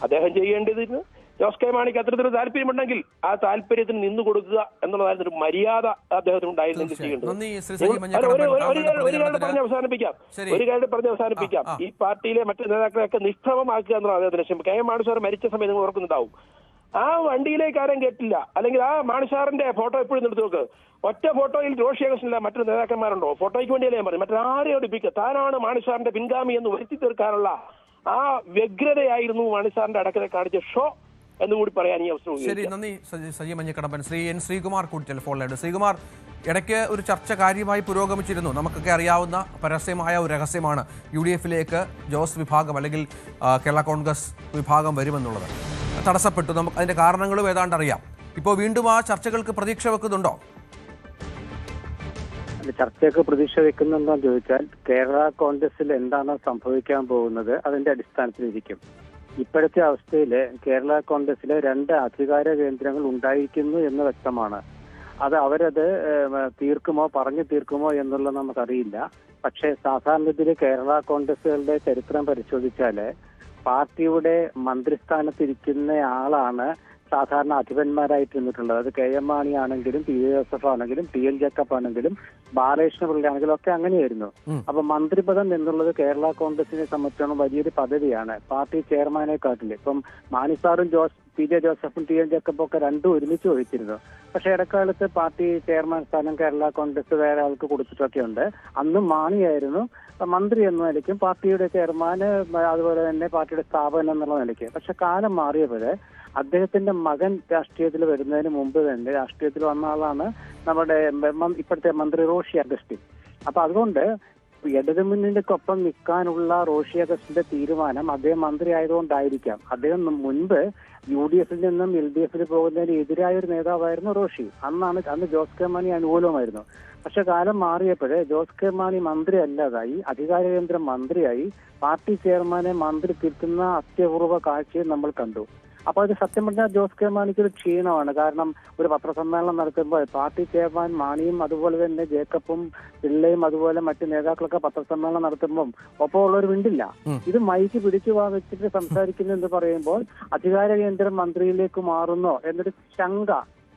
അദ്ദേഹം ചെയ്യേണ്ടതിന് ജോസ് കെ മാണിക്ക് അത്തരത്തിലൊരു താല്പര്യമുണ്ടെങ്കിൽ ആ താല്പര്യത്തിന് നിന്നു കൊടുക്കുക എന്നുള്ളതായിരുന്നു ഒരു മര്യാദ അദ്ദേഹത്തിന് ഉണ്ടായിരുന്നെങ്കിൽ ചെയ്യേണ്ടത്. ഒരു കാര്യം പറഞ്ഞ് അവസാനിപ്പിക്കാം. ഈ പാർട്ടിയിലെ മറ്റു നേതാക്കളെയൊക്കെ നിഷ്പ്രഭമാക്കുക എന്നുള്ള അദ്ദേഹത്തിന് ലക്ഷ്യം. KM മാണി സാർ മരിച്ച സമയം നിങ്ങൾ ഓർക്കുന്നുണ്ടാവും. ആ വണ്ടിയിലേക്ക് ആരും കേട്ടില്ല, അല്ലെങ്കിൽ ആ മാണിസാറിന്റെ ഫോട്ടോ എപ്പോഴും എടുത്ത് നോക്ക്. ഒറ്റ ഫോട്ടോയിൽ റോഷി അഗസ്റ്റിനില്ല, മറ്റു നേതാക്കന്മാരുണ്ടോ? ഫോട്ടോയ്ക്ക് വേണ്ടിയല്ലേ ഞാൻ പറഞ്ഞു, മറ്റാരെയും ഒടിപ്പിക്കുക. താനാണ് മാണിസാറിന്റെ പിൻഗാമി എന്ന് വരുത്തി തീർക്കാനുള്ള ആ വ്യഗ്രതയായിരുന്നു മാണിസാറിന്റെ അടക്കത്തെ കാണിച്ച ഷോ എന്നുകൂടി പറയാൻ ഈ അവസരം. ശരി, നന്ദി സജി മഞ്ഞക്കടമ്പൻ. ശ്രീ N. ശ്രീകുമാർ കൂടി ടെലിഫോണിലുണ്ട്. ശ്രീകുമാർ, ഇടയ്ക്ക് ഒരു ചർച്ച കാര്യമായി പുരോഗമിച്ചിരുന്നു. നമുക്കൊക്കെ അറിയാവുന്ന പരസ്യമായ ഒരു രഹസ്യമാണ് UDF-ലേക്ക് ജോസ് വിഭാഗം അല്ലെങ്കിൽ കേരള കോൺഗ്രസ് വിഭാഗം വരുമെന്നുള്ളത്. തടസ്സപ്പെട്ടു. നമുക്ക് അതിന്റെ കാരണങ്ങളും ഏതാണ്ട് അറിയാം. ഇപ്പോൾ വീണ്ടും ആ ചർച്ചകൾക്ക് പ്രതീക്ഷ വെക്കുന്നുണ്ടോ? ചർച്ചയൊക്കെ പ്രതീക്ഷ വെക്കുന്നുണ്ടോ എന്ന് ചോദിച്ചാൽ, കേരള കോൺഗ്രസിൽ എന്താണ് സംഭവിക്കാൻ പോകുന്നത് അതിന്റെ അടിസ്ഥാനത്തിലിരിക്കും. ഇപ്പോഴത്തെ അവസ്ഥയിൽ കേരള കോൺഗ്രസിലെ 2 അധികാര കേന്ദ്രങ്ങൾ ഉണ്ടായിരിക്കുന്നു എന്ന് വ്യക്തമാണ്. അത് അവരത് പറഞ്ഞു തീർക്കുമോ എന്നുള്ളത് നമുക്കറിയില്ല. പക്ഷേ സാധാരണഗതിയിൽ കേരള കോൺഗ്രസുകളുടെ ചരിത്രം പരിശോധിച്ചാൽ പാർട്ടിയുടെ മന്ത്രിസ്ഥാനത്തിരിക്കുന്ന ആളാണ് സാധാരണ അധിപന്മാരായിട്ടിരുന്നിട്ടുള്ളത്. അത് KM മാണി ആണെങ്കിലും PJ ജോസഫ് ആണെങ്കിലും TL ജേക്കബ് ആണെങ്കിലും ബാലകൃഷ്ണ പിള്ള ആണെങ്കിലും ഒക്കെ അങ്ങനെയായിരുന്നു. അപ്പൊ മന്ത്രിപദം എന്നുള്ളത് കേരള കോൺഗ്രസിനെ സംബന്ധിച്ചിടത്തോളം വലിയൊരു പദവിയാണ്, പാർട്ടി ചെയർമാനെക്കാട്ടില്. ഇപ്പം മാണിസാറും PJ ജോസഫും TL ജേക്കബും ഒക്കെ രണ്ടും ഒരുമിച്ച് വഹിച്ചിരുന്നു. പക്ഷെ ഇടക്കാലത്ത് പാർട്ടി ചെയർമാൻ സ്ഥാനം കേരള കോൺഗ്രസ് വേറെ ആൾക്ക് കൊടുത്തിട്ടൊക്കെ ഉണ്ട്. അന്നും മാണിയായിരുന്നു മന്ത്രി എന്ന നിലയ്ക്കും പാർട്ടിയുടെ ചെയർമാന്, അതുപോലെ തന്നെ പാർട്ടിയുടെ സ്ഥാപനം എന്നുള്ള നിലയ്ക്ക്. പക്ഷെ കാലം മാറിയപ്പോൾ അദ്ദേഹത്തിന്റെ മകൻ രാഷ്ട്രീയത്തിൽ വരുന്നതിന് മുമ്പ് തന്നെ രാഷ്ട്രീയത്തിൽ വന്ന ആളാണ് നമ്മുടെ ഇപ്പോഴത്തെ മന്ത്രി റോഷി അഗസ്റ്റിൻ. അപ്പൊ അതുകൊണ്ട് ഇടതുമുന്നണിക്കൊപ്പം നിൽക്കാനുള്ള റോഷി അഗസ്റ്റിന്റെ തീരുമാനം അദ്ദേഹം മന്ത്രി ആയതുകൊണ്ടായിരിക്കാം. അദ്ദേഹം മുൻപ് UDF-ൽ നിന്നും LDF-ൽ പോകുന്നതിന് എതിരായ ഒരു നേതാവായിരുന്നു റോഷി. അന്ന് ജോസ് കെ മാണി അനുകൂലമായിരുന്നു. പക്ഷെ കാലം മാറിയപ്പോഴേ ജോസ് കെ മാണി മന്ത്രി അല്ലാതായി, അധികാര കേന്ദ്രം മന്ത്രിയായി, പാർട്ടി ചെയർമാനെ മന്ത്രി തിരുത്തുന്ന അത്യപൂർവ കാഴ്ചയും നമ്മൾ കണ്ടു. അപ്പൊ അത് സത്യം പറഞ്ഞാൽ ജോസ് കെ മാണിക്ക് ഒരു ക്ഷീണമാണ്. കാരണം ഒരു പത്രസമ്മേളനം നടത്തുമ്പോൾ പാർട്ടി ചെയർമാൻ മാണിയും അതുപോലെ തന്നെ ജേക്കബും പിള്ളയും അതുപോലെ മറ്റു നേതാക്കളൊക്കെ പത്രസമ്മേളനം നടത്തുമ്പോൾ ഒപ്പം ഉള്ളവർ മിണ്ടില്ല. ഇത് മൈക്ക് പിടിച്ചു വെച്ചിട്ട് സംസാരിക്കുന്നു എന്ന് പറയുമ്പോൾ അധികാര കേന്ദ്രം മന്ത്രിയിലേക്ക് മാറുന്നോ എന്നൊരു ശങ്ക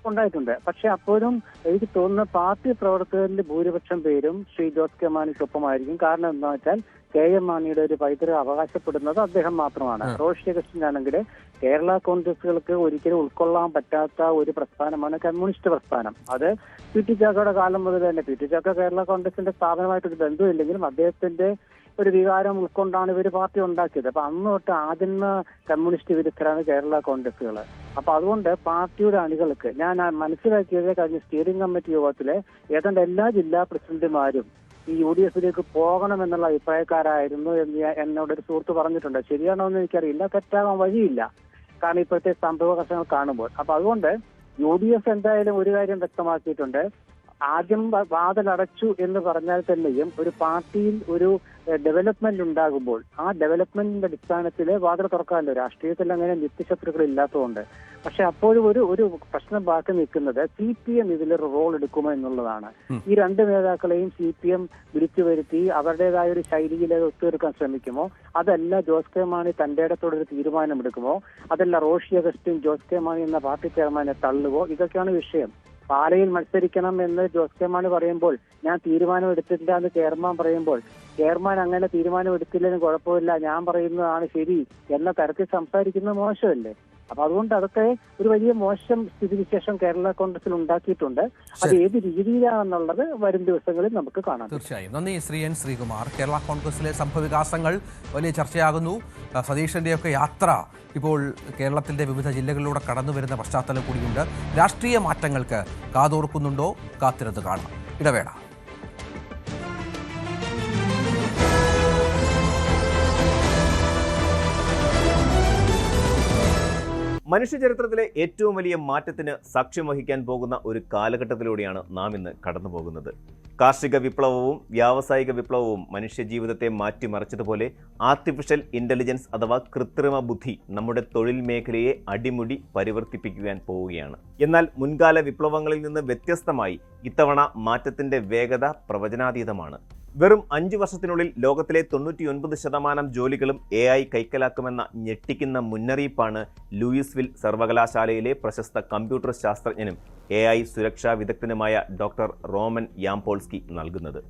ഉണ്ടായിട്ടുണ്ട്. പക്ഷെ അപ്പോഴും എനിക്ക് തോന്നുന്ന പാർട്ടി പ്രവർത്തകരിൽ ഭൂരിപക്ഷം പേരും ശ്രീ ജോസ് കെ മാണിക്കൊപ്പമായിരിക്കും. കാരണം എന്താ വെച്ചാൽ KM മാണിയുടെ ഒരു പൈതൃകം അവകാശപ്പെടുന്നത് അദ്ദേഹം മാത്രമാണ്. റോഷി അഗസ്റ്റിൻ ആണെങ്കിൽ കേരള കോൺഗ്രസുകൾക്ക് ഒരിക്കലും ഉൾക്കൊള്ളാൻ പറ്റാത്ത ഒരു പ്രസ്ഥാനമാണ് കമ്മ്യൂണിസ്റ്റ് പ്രസ്ഥാനം. അത് PT ചാക്കോയുടെ കാലം മുതൽ തന്നെ, PT ചാക്കോ കേരള കോൺഗ്രസിന്റെ സ്ഥാപനമായിട്ടൊരു ബന്ധമില്ലെങ്കിലും അദ്ദേഹത്തിന്റെ ഒരു വികാരം ഉൾക്കൊണ്ടാണ് ഇവർ പാർട്ടി ഉണ്ടാക്കിയത്. അപ്പൊ അന്ന് തൊട്ട് ആദ്യ കമ്മ്യൂണിസ്റ്റ് വിരുദ്ധരാണ് കേരള കോൺഗ്രസുകൾ. അപ്പൊ അതുകൊണ്ട് പാർട്ടിയുടെ അണികൾക്ക് ഞാൻ മനസ്സിലാക്കിയത് കഴിഞ്ഞ സ്റ്റിയറിംഗ് കമ്മിറ്റി യോഗത്തിലെ ഏതാണ്ട് എല്ലാ ജില്ലാ പ്രസിഡന്റുമാരും ഈ UDF-ലേക്ക് പോകണമെന്നുള്ള അഭിപ്രായക്കാരായിരുന്നു എന്ന് എന്നോടൊരു സുഹൃത്ത് പറഞ്ഞിട്ടുണ്ട്. ശരിയാണോ എന്ന് എനിക്കറിയില്ല, തെറ്റാകാൻ വഴിയില്ല, കാരണം ഇപ്പോഴത്തെ സംഭവകർഷങ്ങൾ കാണുമ്പോൾ. അപ്പൊ അതുകൊണ്ട് UDF എന്തായാലും ഒരു കാര്യം വ്യക്തമാക്കിയിട്ടുണ്ട്. ആദ്യം വാതിലടച്ചു എന്ന് പറഞ്ഞാൽ തന്നെയും ഒരു പാർട്ടിയിൽ ഒരു ഡെവലപ്മെന്റ് ഉണ്ടാകുമ്പോൾ ആ ഡെവലപ്മെന്റിന്റെ അടിസ്ഥാനത്തിൽ വാതിൽ തുറക്കാമല്ലോ. രാഷ്ട്രീയത്തിൽ അങ്ങനെ നിത്യശത്രുക്കൾ ഇല്ലാത്തതുകൊണ്ട്. പക്ഷെ അപ്പോഴും ഒരു പ്രശ്നം ബാക്കി നിൽക്കുന്നത് CPM ഇതിലൊരു റോൾ എടുക്കുമോ എന്നുള്ളതാണ്. ഈ 2 നേതാക്കളെയും CPM വിളിച്ചു വരുത്തി അവരുടേതായ ഒരു ശൈലിയിൽ ഒത്തുതീർക്കാൻ ശ്രമിക്കുമോ? അതല്ല ജോസ് കെ മാണി തന്റെ ഇടത്തോടൊരു തീരുമാനമെടുക്കുമോ? അതല്ല റോഷി അഗസ്റ്റിൻ ജോസ് കെ മാണി എന്ന പാർട്ടി ചെയർമാനെ തള്ളുവോ? ഇതൊക്കെയാണ് വിഷയം. പാലയിൽ മത്സരിക്കണം എന്ന് ജോസ് കെ മാണി പറയുമ്പോൾ ഞാൻ തീരുമാനം എടുത്തില്ല എന്ന് ചെയർമാൻ പറയുമ്പോൾ ചെയർമാൻ അങ്ങനെ തീരുമാനം എടുത്തില്ലെങ്കിലും കുഴപ്പമില്ല, ഞാൻ പറയുന്നതാണ് ശരി എന്ന തരത്തിൽ സംസാരിക്കുന്നത് മോശമല്ലേ? അപ്പൊ അതുകൊണ്ട് അതൊക്കെ ഒരു വലിയ മോശം സ്ഥിതിവിശേഷം കേരള കോൺഗ്രസിൽ ഉണ്ടാക്കിയിട്ടുണ്ട്. അത് ഏത് രീതിയിലാണെന്നുള്ളത് വരും ദിവസങ്ങളിൽ നമുക്ക് കാണാം. തീർച്ചയായും നന്ദി ശ്രീ എൻ ശ്രീകുമാർ. കേരള കോൺഗ്രസിലെ സംഭവവികാസങ്ങൾ വലിയ ചർച്ചയാകുന്നു. സതീഷിൻ്റെയൊക്കെ യാത്ര ഇപ്പോൾ കേരളത്തിൻ്റെ വിവിധ ജില്ലകളിലൂടെ കടന്നു വരുന്ന പശ്ചാത്തലം കൂടിയുണ്ട്. രാഷ്ട്രീയ മാറ്റങ്ങൾക്ക് കാതോർക്കുന്നുണ്ടോ? കാത്തിരുന്ന് കാണാം. ഇടവേള. മനുഷ്യചരിത്രത്തിലെ ഏറ്റവും വലിയ മാറ്റത്തിന് സാക്ഷ്യം വഹിക്കാൻ പോകുന്ന ഒരു കാലഘട്ടത്തിലൂടെയാണ് നാം ഇന്ന് കടന്നു പോകുന്നത്. കാർഷിക വിപ്ലവവും വ്യാവസായിക വിപ്ലവവും മനുഷ്യജീവിതത്തെ മാറ്റിമറിച്ചതുപോലെ ആർട്ടിഫിഷ്യൽ ഇന്റലിജൻസ് അഥവാ കൃത്രിമ ബുദ്ധി നമ്മുടെ തൊഴിൽ മേഖലയെ അടിമുടി പരിവർത്തിപ്പിക്കുവാൻ പോവുകയാണ്. എന്നാൽ മുൻകാല വിപ്ലവങ്ങളിൽ നിന്ന് വ്യത്യസ്തമായി ഇത്തവണ മാറ്റത്തിന്റെ വേഗത പ്രവചനാതീതമാണ്. വെറും 5 വർഷത്തിനുള്ളിൽ ലോകത്തിലെ 99% ജോലികളും AI കൈക്കലാക്കുമെന്ന ഞെട്ടിക്കുന്ന മുന്നറിയിപ്പാണ് ലൂയിസ്വിൽ സർവകലാശാലയിലെ പ്രശസ്ത കമ്പ്യൂട്ടർ ശാസ്ത്രജ്ഞനും AI സുരക്ഷാ വിദഗ്ധനുമായ ഡോക്ടർ റോമൻ യാംപോൾസ്കി നൽകുന്നത്.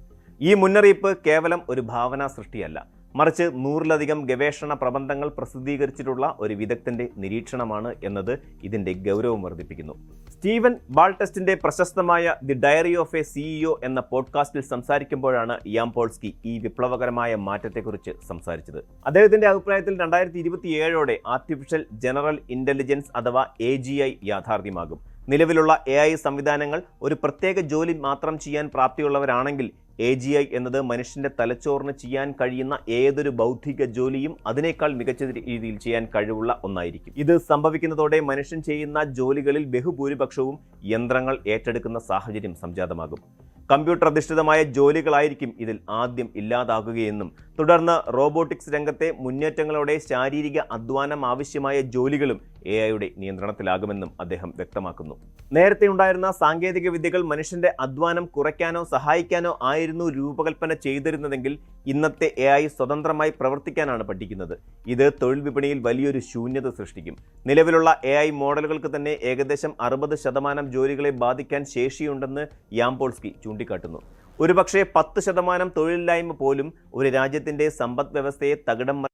ഈ മുന്നറിയിപ്പ് കേവലം ഒരു ഭാവനാ സൃഷ്ടിയല്ല, മറിച്ച് 100-ലധികം ഗവേഷണ പ്രബന്ധങ്ങൾ പ്രസിദ്ധീകരിച്ചിട്ടുള്ള ഒരു വിദഗ്ധന്റെ നിരീക്ഷണമാണ് എന്നത് ഇതിന്റെ ഗൗരവം വർദ്ധിപ്പിക്കുന്നു. സ്റ്റീവൻ ബാൾടെസ്റ്റിന്റെ പ്രശസ്തമായ the diary of a CEO എന്ന പോഡ്കാസ്റ്റിൽ സംസാരിക്കുമ്പോഴാണ് യാംപോൾസ്കി ഈ വിപ്ലവകരമായ മാറ്റത്തെക്കുറിച്ച് സംസാരിച്ചത്. അദ്ദേഹത്തിന്റെ അഭിപ്രായത്തിൽ 2027ഓടെ ആർട്ടിഫിഷ്യൽ ജനറൽ ഇന്റലിജൻസ് അഥവാ AGI യാഥാർത്ഥ്യമാകും. നിലവിലുള്ള AI സംവിധാനങ്ങൾ ഒരു പ്രത്യേക ജോലി മാത്രം ചെയ്യാൻ പ്രാപ്തിയുള്ളവരാണെങ്കിൽ AGI എന്നത് മനുഷ്യന്റെ തലച്ചോറിന് ചെയ്യാൻ കഴിയുന്ന ഏതൊരു ബൗദ്ധിക ജോലിയും അതിനേക്കാൾ മികച്ച രീതിയിൽ ചെയ്യാൻ കഴിവുള്ള ഒന്നായിരിക്കും. ഇത് സംഭവിക്കുന്നതോടെ മനുഷ്യൻ ചെയ്യുന്ന ജോലികളിൽ ബഹുഭൂരിപക്ഷവും യന്ത്രങ്ങൾ ഏറ്റെടുക്കുന്ന സാഹചര്യം സംജാതമാകും. കമ്പ്യൂട്ടർ അധിഷ്ഠിതമായ ജോലികളായിരിക്കും ഇതിൽ ആദ്യം ഇല്ലാതാകുകയെന്നും തുടർന്ന് റോബോട്ടിക്സ് രംഗത്തെ മുന്നേറ്റങ്ങളോടെ ശാരീരിക അധ്വാനം ആവശ്യമായ ജോലികളും AIയുടെ നിയന്ത്രണത്തിലാകുമെന്നും അദ്ദേഹം വ്യക്തമാക്കുന്നു. നേരത്തെ ഉണ്ടായിരുന്ന സാങ്കേതിക വിദ്യകൾ മനുഷ്യന്റെ അധ്വാനം കുറയ്ക്കാനോ സഹായിക്കാനോ ആയിരുന്നു രൂപകൽപ്പന ചെയ്തിരുന്നതെങ്കിൽ ഇന്നത്തെ AI സ്വതന്ത്രമായി പ്രവർത്തിക്കാനാണ് പഠിക്കുന്നത്. ഇത് തൊഴിൽ വിപണിയിൽ വലിയൊരു ശൂന്യത സൃഷ്ടിക്കും. നിലവിലുള്ള AI മോഡലുകൾക്ക് തന്നെ ഏകദേശം 60% ജോലികളെ ബാധിക്കാൻ ശേഷിയുണ്ടെന്ന് യാംപോൾസ്കി ചൂണ്ടിക്കാട്ടുന്നു. ഒരുപക്ഷെ 10% തൊഴിലില്ലായ്മ പോലും ഒരു രാജ്യത്തിന്റെ സമ്പദ് വ്യവസ്ഥയെ തകിടം മറിക്കും.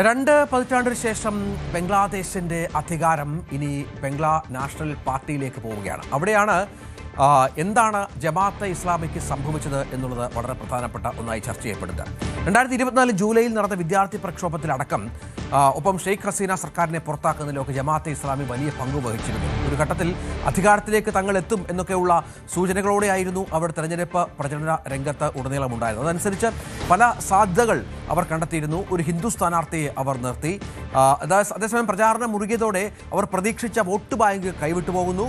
2 പതിറ്റാണ്ടിന് ശേഷം ബംഗ്ലാദേശിൻ്റെ അധികാരം ഇനി ബംഗ്ലാ നാഷണൽ പാർട്ടിയിലേക്ക് പോവുകയാണ്. അവിടെയാണ് എന്താണ് ജമാഅത്തെ ഇസ്ലാമിക്ക് സംഭവിച്ചത് എന്നുള്ളത് വളരെ പ്രധാനപ്പെട്ട ഒന്നായി ചർച്ച ചെയ്യപ്പെടുന്നത്. 2024 ജൂലൈയിൽ നടന്ന വിദ്യാർത്ഥി പ്രക്ഷോഭത്തിലടക്കം ഒപ്പം ഷെയ്ഖ് ഹസീന സർക്കാരിനെ പുറത്താക്കുന്നതിലൊക്കെ ജമാഅത്തെ ഇസ്ലാമി വലിയ പങ്ക് വഹിച്ചിരുന്നു. ഒരു ഘട്ടത്തിൽ അധികാരത്തിലേക്ക് തങ്ങൾ എത്തും എന്നൊക്കെയുള്ള സൂചനകളോടെയായിരുന്നു അവർ തെരഞ്ഞെടുപ്പ് പ്രചരണ രംഗത്ത് ഉടനീളം ഉണ്ടായിരുന്നത്. അതനുസരിച്ച് പല സാധ്യതകൾ അവർ കണ്ടെത്തിയിരുന്നു. ഒരു ഹിന്ദു സ്ഥാനാർത്ഥിയെ അവർ നിർത്തി. അതേസമയം പ്രചാരണം മുറുകിയതോടെ അവർ പ്രതീക്ഷിച്ച വോട്ട് ബാങ്ക് കൈവിട്ടു പോകുന്നു.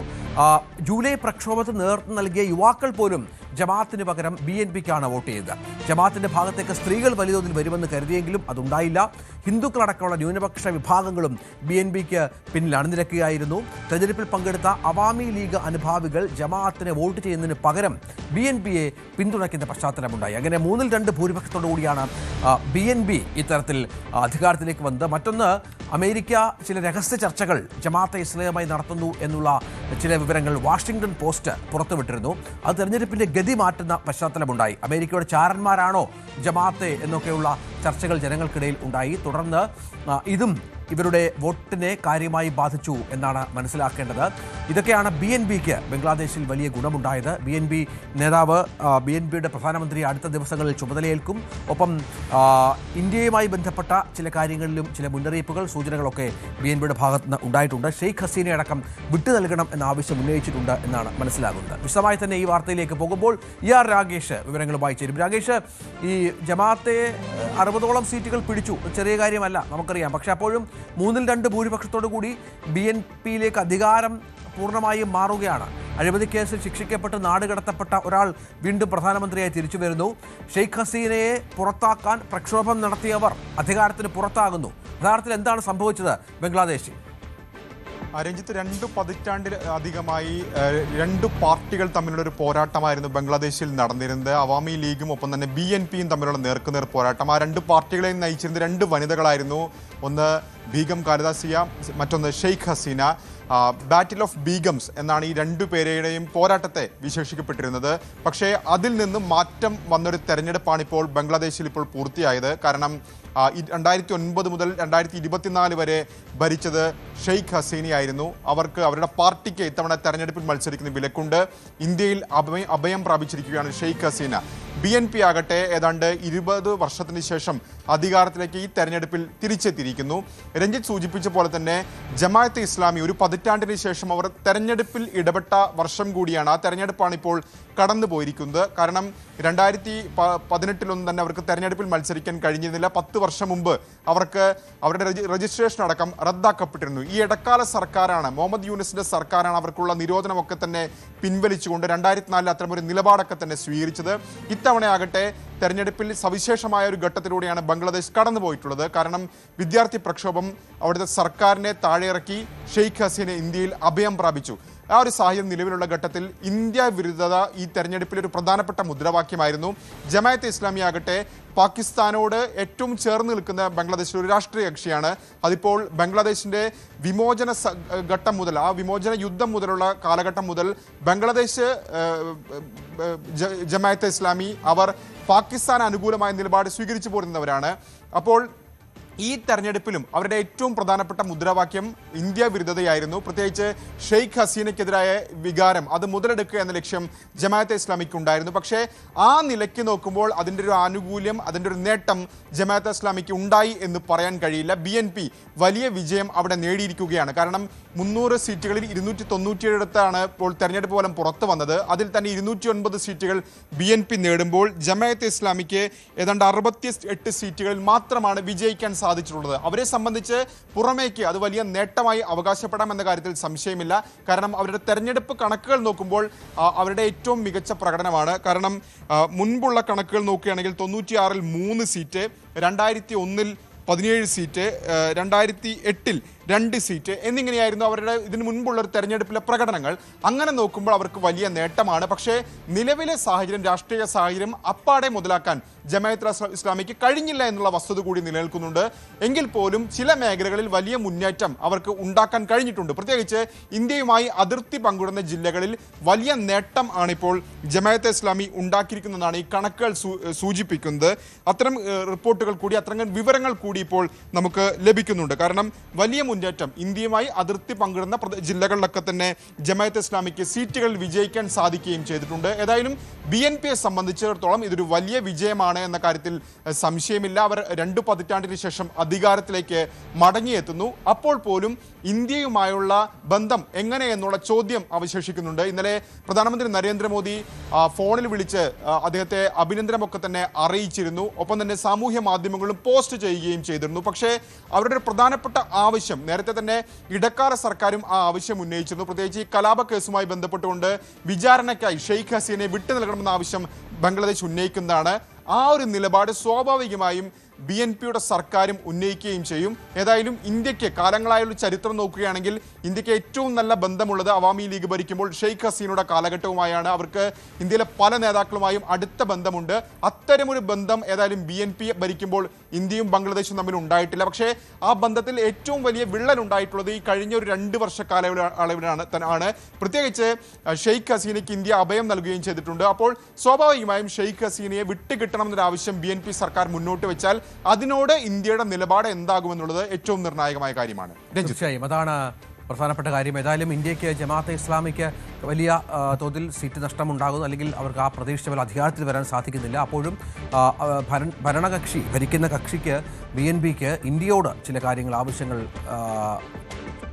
ജൂലൈ പ്രക്ഷോഭത്തിന് നേതൃത്വം നൽകിയ യുവാക്കൾ പോലും ജമാഅത്തിന് പകരം BNPക്കാണ് വോട്ട് ചെയ്തത്. ജമാഅത്തിന്റെ ഭാഗത്തേക്ക് സ്ത്രീകൾ വലിയ തോതിൽ വരുമെന്ന് കരുതിയെങ്കിലും അതുണ്ടായില്ല. ഹിന്ദുക്കളടക്കമുള്ള ന്യൂനപക്ഷ വിഭാഗങ്ങളും BNPക്ക് പിന്നിൽ അണിനിരക്കുകയായിരുന്നു. തെരഞ്ഞെടുപ്പിൽ പങ്കെടുത്ത അവാമി ലീഗ് അനുഭാവികൾ ജമാഅത്തിനെ വോട്ട് ചെയ്യുന്നതിന് പകരം BNPയെ പിന്തുണയ്ക്കുന്ന പശ്ചാത്തലമുണ്ടായി. അങ്ങനെ 3-2 ഭൂരിപക്ഷത്തോടു കൂടിയാണ് BNP ഇത്തരത്തിൽ അധികാരത്തിലേക്ക് വന്നത്. മറ്റൊന്ന്, അമേരിക്ക ചില രഹസ്യ ചർച്ചകൾ ജമാഅത്തെ ഇസ്ലാമായി നടത്തുന്നു എന്നുള്ള ചില വിവരങ്ങൾ വാഷിംഗ്ടൺ പോസ്റ്റ് പുറത്തുവിട്ടിരുന്നു. അത് തെരഞ്ഞെടുപ്പിന്റെ ഗതി മാറ്റുന്ന പശ്ചാത്തലമുണ്ടായി. അമേരിക്കയുടെ ചാരന്മാരാണോ ജമാഅത്തെ എന്നൊക്കെയുള്ള ചർച്ചകൾ ജനങ്ങൾക്കിടയിൽ ഉണ്ടായി. തുടർന്ന് ഇതും ഇവരുടെ വോട്ടിനെ കാര്യമായി ബാധിച്ചു എന്നാണ് മനസ്സിലാക്കേണ്ടത്. ഇതൊക്കെയാണ് BNPക്ക് ബംഗ്ലാദേശിൽ വലിയ ഗുണമുണ്ടായത്. BNP നേതാവ് BNPയുടെ പ്രധാനമന്ത്രി അടുത്ത ദിവസങ്ങളിൽ ചുമതലയേൽക്കും. ഒപ്പം ഇന്ത്യയുമായി ബന്ധപ്പെട്ട ചില കാര്യങ്ങളിലും ചില മുന്നറിയിപ്പുകൾ, സൂചനകളൊക്കെ BNPയുടെ ഭാഗത്ത് നിന്ന് ഉണ്ടായിട്ടുണ്ട്. ഷെയ്ഖ് ഹസീന അടക്കം വിട്ടു നൽകണം എന്ന ആവശ്യം ഉന്നയിച്ചിട്ടുണ്ട് എന്നാണ് മനസ്സിലാകുന്നത്. വിശദമായി തന്നെ ഈ വാർത്തയിലേക്ക് പോകുമ്പോൾ ER രാഗേഷ് വിവരങ്ങളുമായി ചേരും. രാഗേഷ്, ഈ ജമാഅത്തെ 60ഓളം സീറ്റുകൾ പിടിച്ചു, ചെറിയ കാര്യമല്ല നമുക്കറിയാം. പക്ഷെ അപ്പോഴും 3-2 ഭൂരിപക്ഷത്തോടു കൂടി BNPയിലേക്ക് അധികാരം പൂർണ്ണമായും മാറുകയാണ്. അഴിമതി കേസിൽ ശിക്ഷിക്കപ്പെട്ട് നാടുകടത്തപ്പെട്ട ഒരാൾ വീണ്ടും പ്രധാനമന്ത്രിയായി തിരിച്ചു വരുന്നു. ഷെയ്ഖ് ഹസീനയെ പുറത്താക്കാൻ പ്രക്ഷോഭം നടത്തിയവർ അധികാരത്തിന് പുറത്താകുന്നു. യഥാർത്ഥത്തിൽ എന്താണ് സംഭവിച്ചത് ബംഗ്ലാദേശിൽ? രഞ്ജിത്ത്, 2 പതിറ്റാണ്ടിൽ അധികമായി 2 പാർട്ടികൾ തമ്മിലുള്ള ഒരു പോരാട്ടമായിരുന്നു ബംഗ്ലാദേശിൽ നടന്നിരുന്നത്. അവാമി ലീഗും ഒപ്പം തന്നെ BNPയും തമ്മിലുള്ള നേർക്കുനേർ പോരാട്ടം. ആ 2 പാർട്ടികളെയും നയിച്ചിരുന്ന 2 വനിതകളായിരുന്നു. ഒന്ന് ബീഗം ഖാലിദ സിയ, മറ്റൊന്ന് ഷെയ്ഖ് ഹസീന. ബാറ്റിൽ ഓഫ് ബീഗംസ് എന്നാണ് ഈ രണ്ടു പേരുടെയും പോരാട്ടത്തെ വിശേഷിക്കപ്പെട്ടിരുന്നത്. പക്ഷേ അതിൽ നിന്നും മാറ്റം വന്നൊരു തെരഞ്ഞെടുപ്പാണ് ഇപ്പോൾ ബംഗ്ലാദേശിൽ ഇപ്പോൾ പൂർത്തിയായത്. കാരണം 2009 മുതൽ 2024 വരെ ഭരിച്ചത് ഷെയ്ഖ് ഹസീനയായിരുന്നു. അവർക്ക് അവരുടെ പാർട്ടിക്ക് ഇത്തവണ തെരഞ്ഞെടുപ്പിൽ മത്സരിക്കുന്ന വിലക്കുണ്ട്. ഇന്ത്യയിൽ അഭയം പ്രാപിച്ചിരിക്കുകയാണ് ഷെയ്ഖ് ഹസീന. BNP ആകട്ടെ ഏതാണ്ട് 20 വർഷത്തിന് ശേഷം അധികാരത്തിലേക്ക് ഈ തെരഞ്ഞെടുപ്പിൽ തിരിച്ചെത്തിയിരിക്കുന്നു. രഞ്ജിത്ത് സൂചിപ്പിച്ച പോലെ തന്നെ ജമാഅത്തെ ഇസ്ലാമി ഒരു പതിറ്റാണ്ടിന് ശേഷം അവർ തെരഞ്ഞെടുപ്പിൽ ഇടപെട്ട വർഷം കൂടിയാണ്. ആ തെരഞ്ഞെടുപ്പാണ് ഇപ്പോൾ കടന്നു പോയിരിക്കുന്നത്. കാരണം 2018 തന്നെ അവർക്ക് തെരഞ്ഞെടുപ്പിൽ മത്സരിക്കാൻ കഴിഞ്ഞിരുന്നില്ല. 10 വർഷം മുമ്പ് അവർക്ക് അവരുടെ രജിസ്ട്രേഷൻ അടക്കം റദ്ദാക്കപ്പെട്ടിരുന്നു. ഈ ഇടക്കാല സർക്കാരാണ്, മുഹമ്മദ് യൂനിസിന്റെ സർക്കാരാണ് അവർക്കുള്ള നിരോധനമൊക്കെ തന്നെ പിൻവലിച്ചുകൊണ്ട് 2004 അത്തരമൊരു നിലപാടൊക്കെ തന്നെ സ്വീകരിച്ചത്. ഇത്തവണയാകട്ടെ തെരഞ്ഞെടുപ്പിൽ സവിശേഷമായ ഒരു ഘട്ടത്തിലൂടെയാണ് ബംഗ്ലാദേശ് കടന്നുപോയിട്ടുള്ളത്. കാരണം വിദ്യാർത്ഥി പ്രക്ഷോഭം അവിടുത്തെ സർക്കാരിനെ താഴെയിറക്കി ഷെയ്ഖ് ഹസീന ഇന്ത്യയിൽ അഭയം പ്രാപിച്ചു. ആ ഒരു സാഹചര്യം നിലവിലുള്ള ഘട്ടത്തിൽ ഇന്ത്യ വിരുദ്ധത ഈ തെരഞ്ഞെടുപ്പിൽ ഒരു പ്രധാനപ്പെട്ട മുദ്രാവാക്യമായിരുന്നു. ജമാഅത്തെ ഇസ്ലാമി ആകട്ടെ പാകിസ്ഥാനോട് ഏറ്റവും ചേർന്ന് നിൽക്കുന്ന ബംഗ്ലാദേശിലെ ഒരു രാഷ്ട്രീയ കക്ഷിയാണ്. അതിപ്പോൾ ബംഗ്ലാദേശിൻ്റെ വിമോചന ഘട്ടം മുതൽ, ആ വിമോചന യുദ്ധം മുതലുള്ള കാലഘട്ടം മുതൽ ബംഗ്ലാദേശ് ജമാഅത്തെ ഇസ്ലാമി അവർ പാകിസ്ഥാൻ അനുകൂലമായ നിലപാട് സ്വീകരിച്ചു പോരുന്നവരാണ്. അപ്പോൾ ഈ തെരഞ്ഞെടുപ്പിലും അവരുടെ ഏറ്റവും പ്രധാനപ്പെട്ട മുദ്രാവാക്യം ഇന്ത്യ വിരുദ്ധതയായിരുന്നു. പ്രത്യേകിച്ച് ഷെയ്ഖ് ഹസീനയ്ക്കെതിരായ വികാരം അത് മുതലെടുക്കുക എന്ന ലക്ഷ്യം ജമാഅത്തെ ഇസ്ലാമിക്ക് ഉണ്ടായിരുന്നു. പക്ഷേ ആ നിലയ്ക്ക് നോക്കുമ്പോൾ അതിൻ്റെ ഒരു ആനുകൂല്യം, അതിൻ്റെ ഒരു നേട്ടം ജമാഅത്തെ ഇസ്ലാമിക്ക് ഉണ്ടായി എന്ന് പറയാൻ കഴിയില്ല. BNP വലിയ വിജയം അവിടെ നേടിയിരിക്കുകയാണ്. കാരണം 300 സീറ്റുകളിൽ 297 ഇപ്പോൾ തെരഞ്ഞെടുപ്പ് ഫലം പുറത്തു വന്നത്. അതിൽ തന്നെ 209 സീറ്റുകൾ BNP നേടുമ്പോൾ ജമാഅത്തെ ഇസ്ലാമിക്ക് ഏതാണ്ട് 68 സീറ്റുകളിൽ മാത്രമാണ് വിജയിക്കാൻ സാധിച്ചിട്ടുള്ളത്. അവരെ സംബന്ധിച്ച് പുറമേക്ക് അത് വലിയ നേട്ടമായി അവകാശപ്പെടാമെന്ന കാര്യത്തിൽ സംശയമില്ല. കാരണം അവരുടെ തെരഞ്ഞെടുപ്പ് കണക്കുകൾ നോക്കുമ്പോൾ അവരുടെ ഏറ്റവും മികച്ച പ്രകടനമാണ്. കാരണം മുൻപുള്ള കണക്കുകൾ നോക്കുകയാണെങ്കിൽ 96-ൽ 3 സീറ്റ്, 2001-ൽ 17 സീറ്റ്, 2008-ൽ 2 സീറ്റ് എന്നിങ്ങനെയായിരുന്നു അവരുടെ ഇതിനു മുൻപുള്ള ഒരു തെരഞ്ഞെടുപ്പിലെ പ്രകടനങ്ങൾ. അങ്ങനെ നോക്കുമ്പോൾ അവർക്ക് വലിയ നേട്ടമാണ്. പക്ഷേ നിലവിലെ സാഹചര്യം, രാഷ്ട്രീയ സാഹചര്യം അപ്പാടെ മുതലാക്കാൻ ജമാഅത്തെ ഇസ്ലാമിക്ക് കഴിഞ്ഞില്ല എന്നുള്ള വസ്തുത കൂടി നിലനിൽക്കുന്നുണ്ട്. എങ്കിൽ പോലും ചില മേഖലകളിൽ വലിയ മുന്നേറ്റം അവർക്ക് ഉണ്ടാക്കാൻ കഴിഞ്ഞിട്ടുണ്ട്. പ്രത്യേകിച്ച് ഇന്ത്യയുമായി അതിർത്തി പങ്കിടുന്ന ജില്ലകളിൽ വലിയ നേട്ടം ആണിപ്പോൾ ജമാഅത്തെ ഇസ്ലാമി ഉണ്ടാക്കിയിരിക്കുന്നതാണ് ഈ കണക്കുകൾ സൂചിപ്പിക്കുന്നത്. അത്തരം റിപ്പോർട്ടുകൾ കൂടി, അത്തരം വിവരങ്ങൾ കൂടി ഇപ്പോൾ നമുക്ക് ലഭിക്കുന്നുണ്ട്. കാരണം വലിയ മുന്നേറ്റം ഇന്ത്യയുമായി അതിർത്തി പങ്കിടുന്ന ജില്ലകളിലൊക്കെ തന്നെ ജമാഅത്തെ ഇസ്ലാമിക്ക് സീറ്റുകളിൽ വിജയിക്കാൻ സാധിക്കുകയും ചെയ്തിട്ടുണ്ട്. ഏതായാലും BNPയെ സംബന്ധിച്ചിടത്തോളം ഇതൊരു വലിയ വിജയമാണ് എന്ന കാര്യത്തിൽ സംശയമില്ല. അവർ 2 പതിറ്റാണ്ടിന് ശേഷം അധികാരത്തിലേക്ക് മടങ്ങിയെത്തുന്നു. അപ്പോൾ പോലും ഇന്ത്യയുമായുള്ള ബന്ധം എങ്ങനെയെന്നുള്ള ചോദ്യം അവശേഷിക്കുന്നുണ്ട്. ഇന്നലെ പ്രധാനമന്ത്രി നരേന്ദ്രമോദി ഫോണിൽ വിളിച്ച് അദ്ദേഹത്തെ അഭിനന്ദനമൊക്കെ തന്നെ അറിയിച്ചിരുന്നു. ഒപ്പം തന്നെ സാമൂഹ്യ മാധ്യമങ്ങളും പോസ്റ്റ് ചെയ്യുകയും ചെയ്തിരുന്നു. പക്ഷേ അവരുടെ പ്രധാനപ്പെട്ട ആവശ്യം, നേരത്തെ തന്നെ ഇടക്കാല സർക്കാരും ആ ആവശ്യം ഉന്നയിച്ചിരുന്നു. പ്രത്യേകിച്ച് ഈ കലാപ കേസുമായി ബന്ധപ്പെട്ടുകൊണ്ട് വിചാരണയ്ക്കായി ഷെയ്ഖ് ഹസീനയെ വിട്ടു നൽകണമെന്ന ആവശ്യം ബംഗ്ലാദേശ് ഉന്നയിക്കുന്നതാണ്. ആ ഒരു നിലപാട് സ്വാഭാവികമായും BNPയുടെ സർക്കാരും ഉന്നയിക്കുകയും ചെയ്യും. ഏതായാലും ഇന്ത്യക്ക് കാലങ്ങളായുള്ള ചരിത്രം നോക്കുകയാണെങ്കിൽ ഇന്ത്യക്ക് ഏറ്റവും നല്ല ബന്ധമുള്ളത് അവാമി ലീഗ് ഭരിക്കുമ്പോൾ ഷെയ്ഖ് ഹസീനയുടെ കാലഘട്ടവുമായാണ്. അവർക്ക് ഇന്ത്യയിലെ പല നേതാക്കളുമായും അടുത്ത ബന്ധമുണ്ട്. അത്തരമൊരു ബന്ധം ഏതായാലും BNP ഭരിക്കുമ്പോൾ ഇന്ത്യയും ബംഗ്ലാദേശും തമ്മിൽ ഉണ്ടായിട്ടില്ല. പക്ഷേ ആ ബന്ധത്തിൽ ഏറ്റവും വലിയ വിള്ളൽ ഉണ്ടായിട്ടുള്ളത് ഈ കഴിഞ്ഞ ഒരു 2 വർഷ കാലയളവിലാണ്. പ്രത്യേകിച്ച് ഷെയ്ഖ് ഹസീനയ്ക്ക് ഇന്ത്യ അഭയം നൽകുകയും ചെയ്തിട്ടുണ്ട്. അപ്പോൾ സ്വാഭാവികമായും ഷെയ്ഖ് ഹസീനയെ വിട്ടുകിട്ടണമെന്നൊരു ആവശ്യം BNP സർക്കാർ മുന്നോട്ട് വെച്ചാൽ അതിനോട് ഇന്ത്യയുടെ നിലപാട് എന്താകുമെന്നുള്ളത് ഏറ്റവും നിർണായകമായ കാര്യമാണ്. തീർച്ചയായും അതാണ് പ്രധാനപ്പെട്ട കാര്യം. ഏതായാലും ഇന്ത്യക്ക് ജമാഅത്തെ ഇസ്ലാമിക്ക് വലിയ തോതിൽ സീറ്റ് നഷ്ടമുണ്ടാകുന്നു, അല്ലെങ്കിൽ അവർക്ക് ആ പ്രതീക്ഷിച്ച പോലെ അധികാരത്തിൽ വരാൻ സാധിക്കുന്നില്ല. അപ്പോഴും ഭരണകക്ഷി, ഭരിക്കുന്ന കക്ഷിക്ക് BNPക്ക് ഇന്ത്യയോട് ചില കാര്യങ്ങൾ, ആവശ്യങ്ങൾ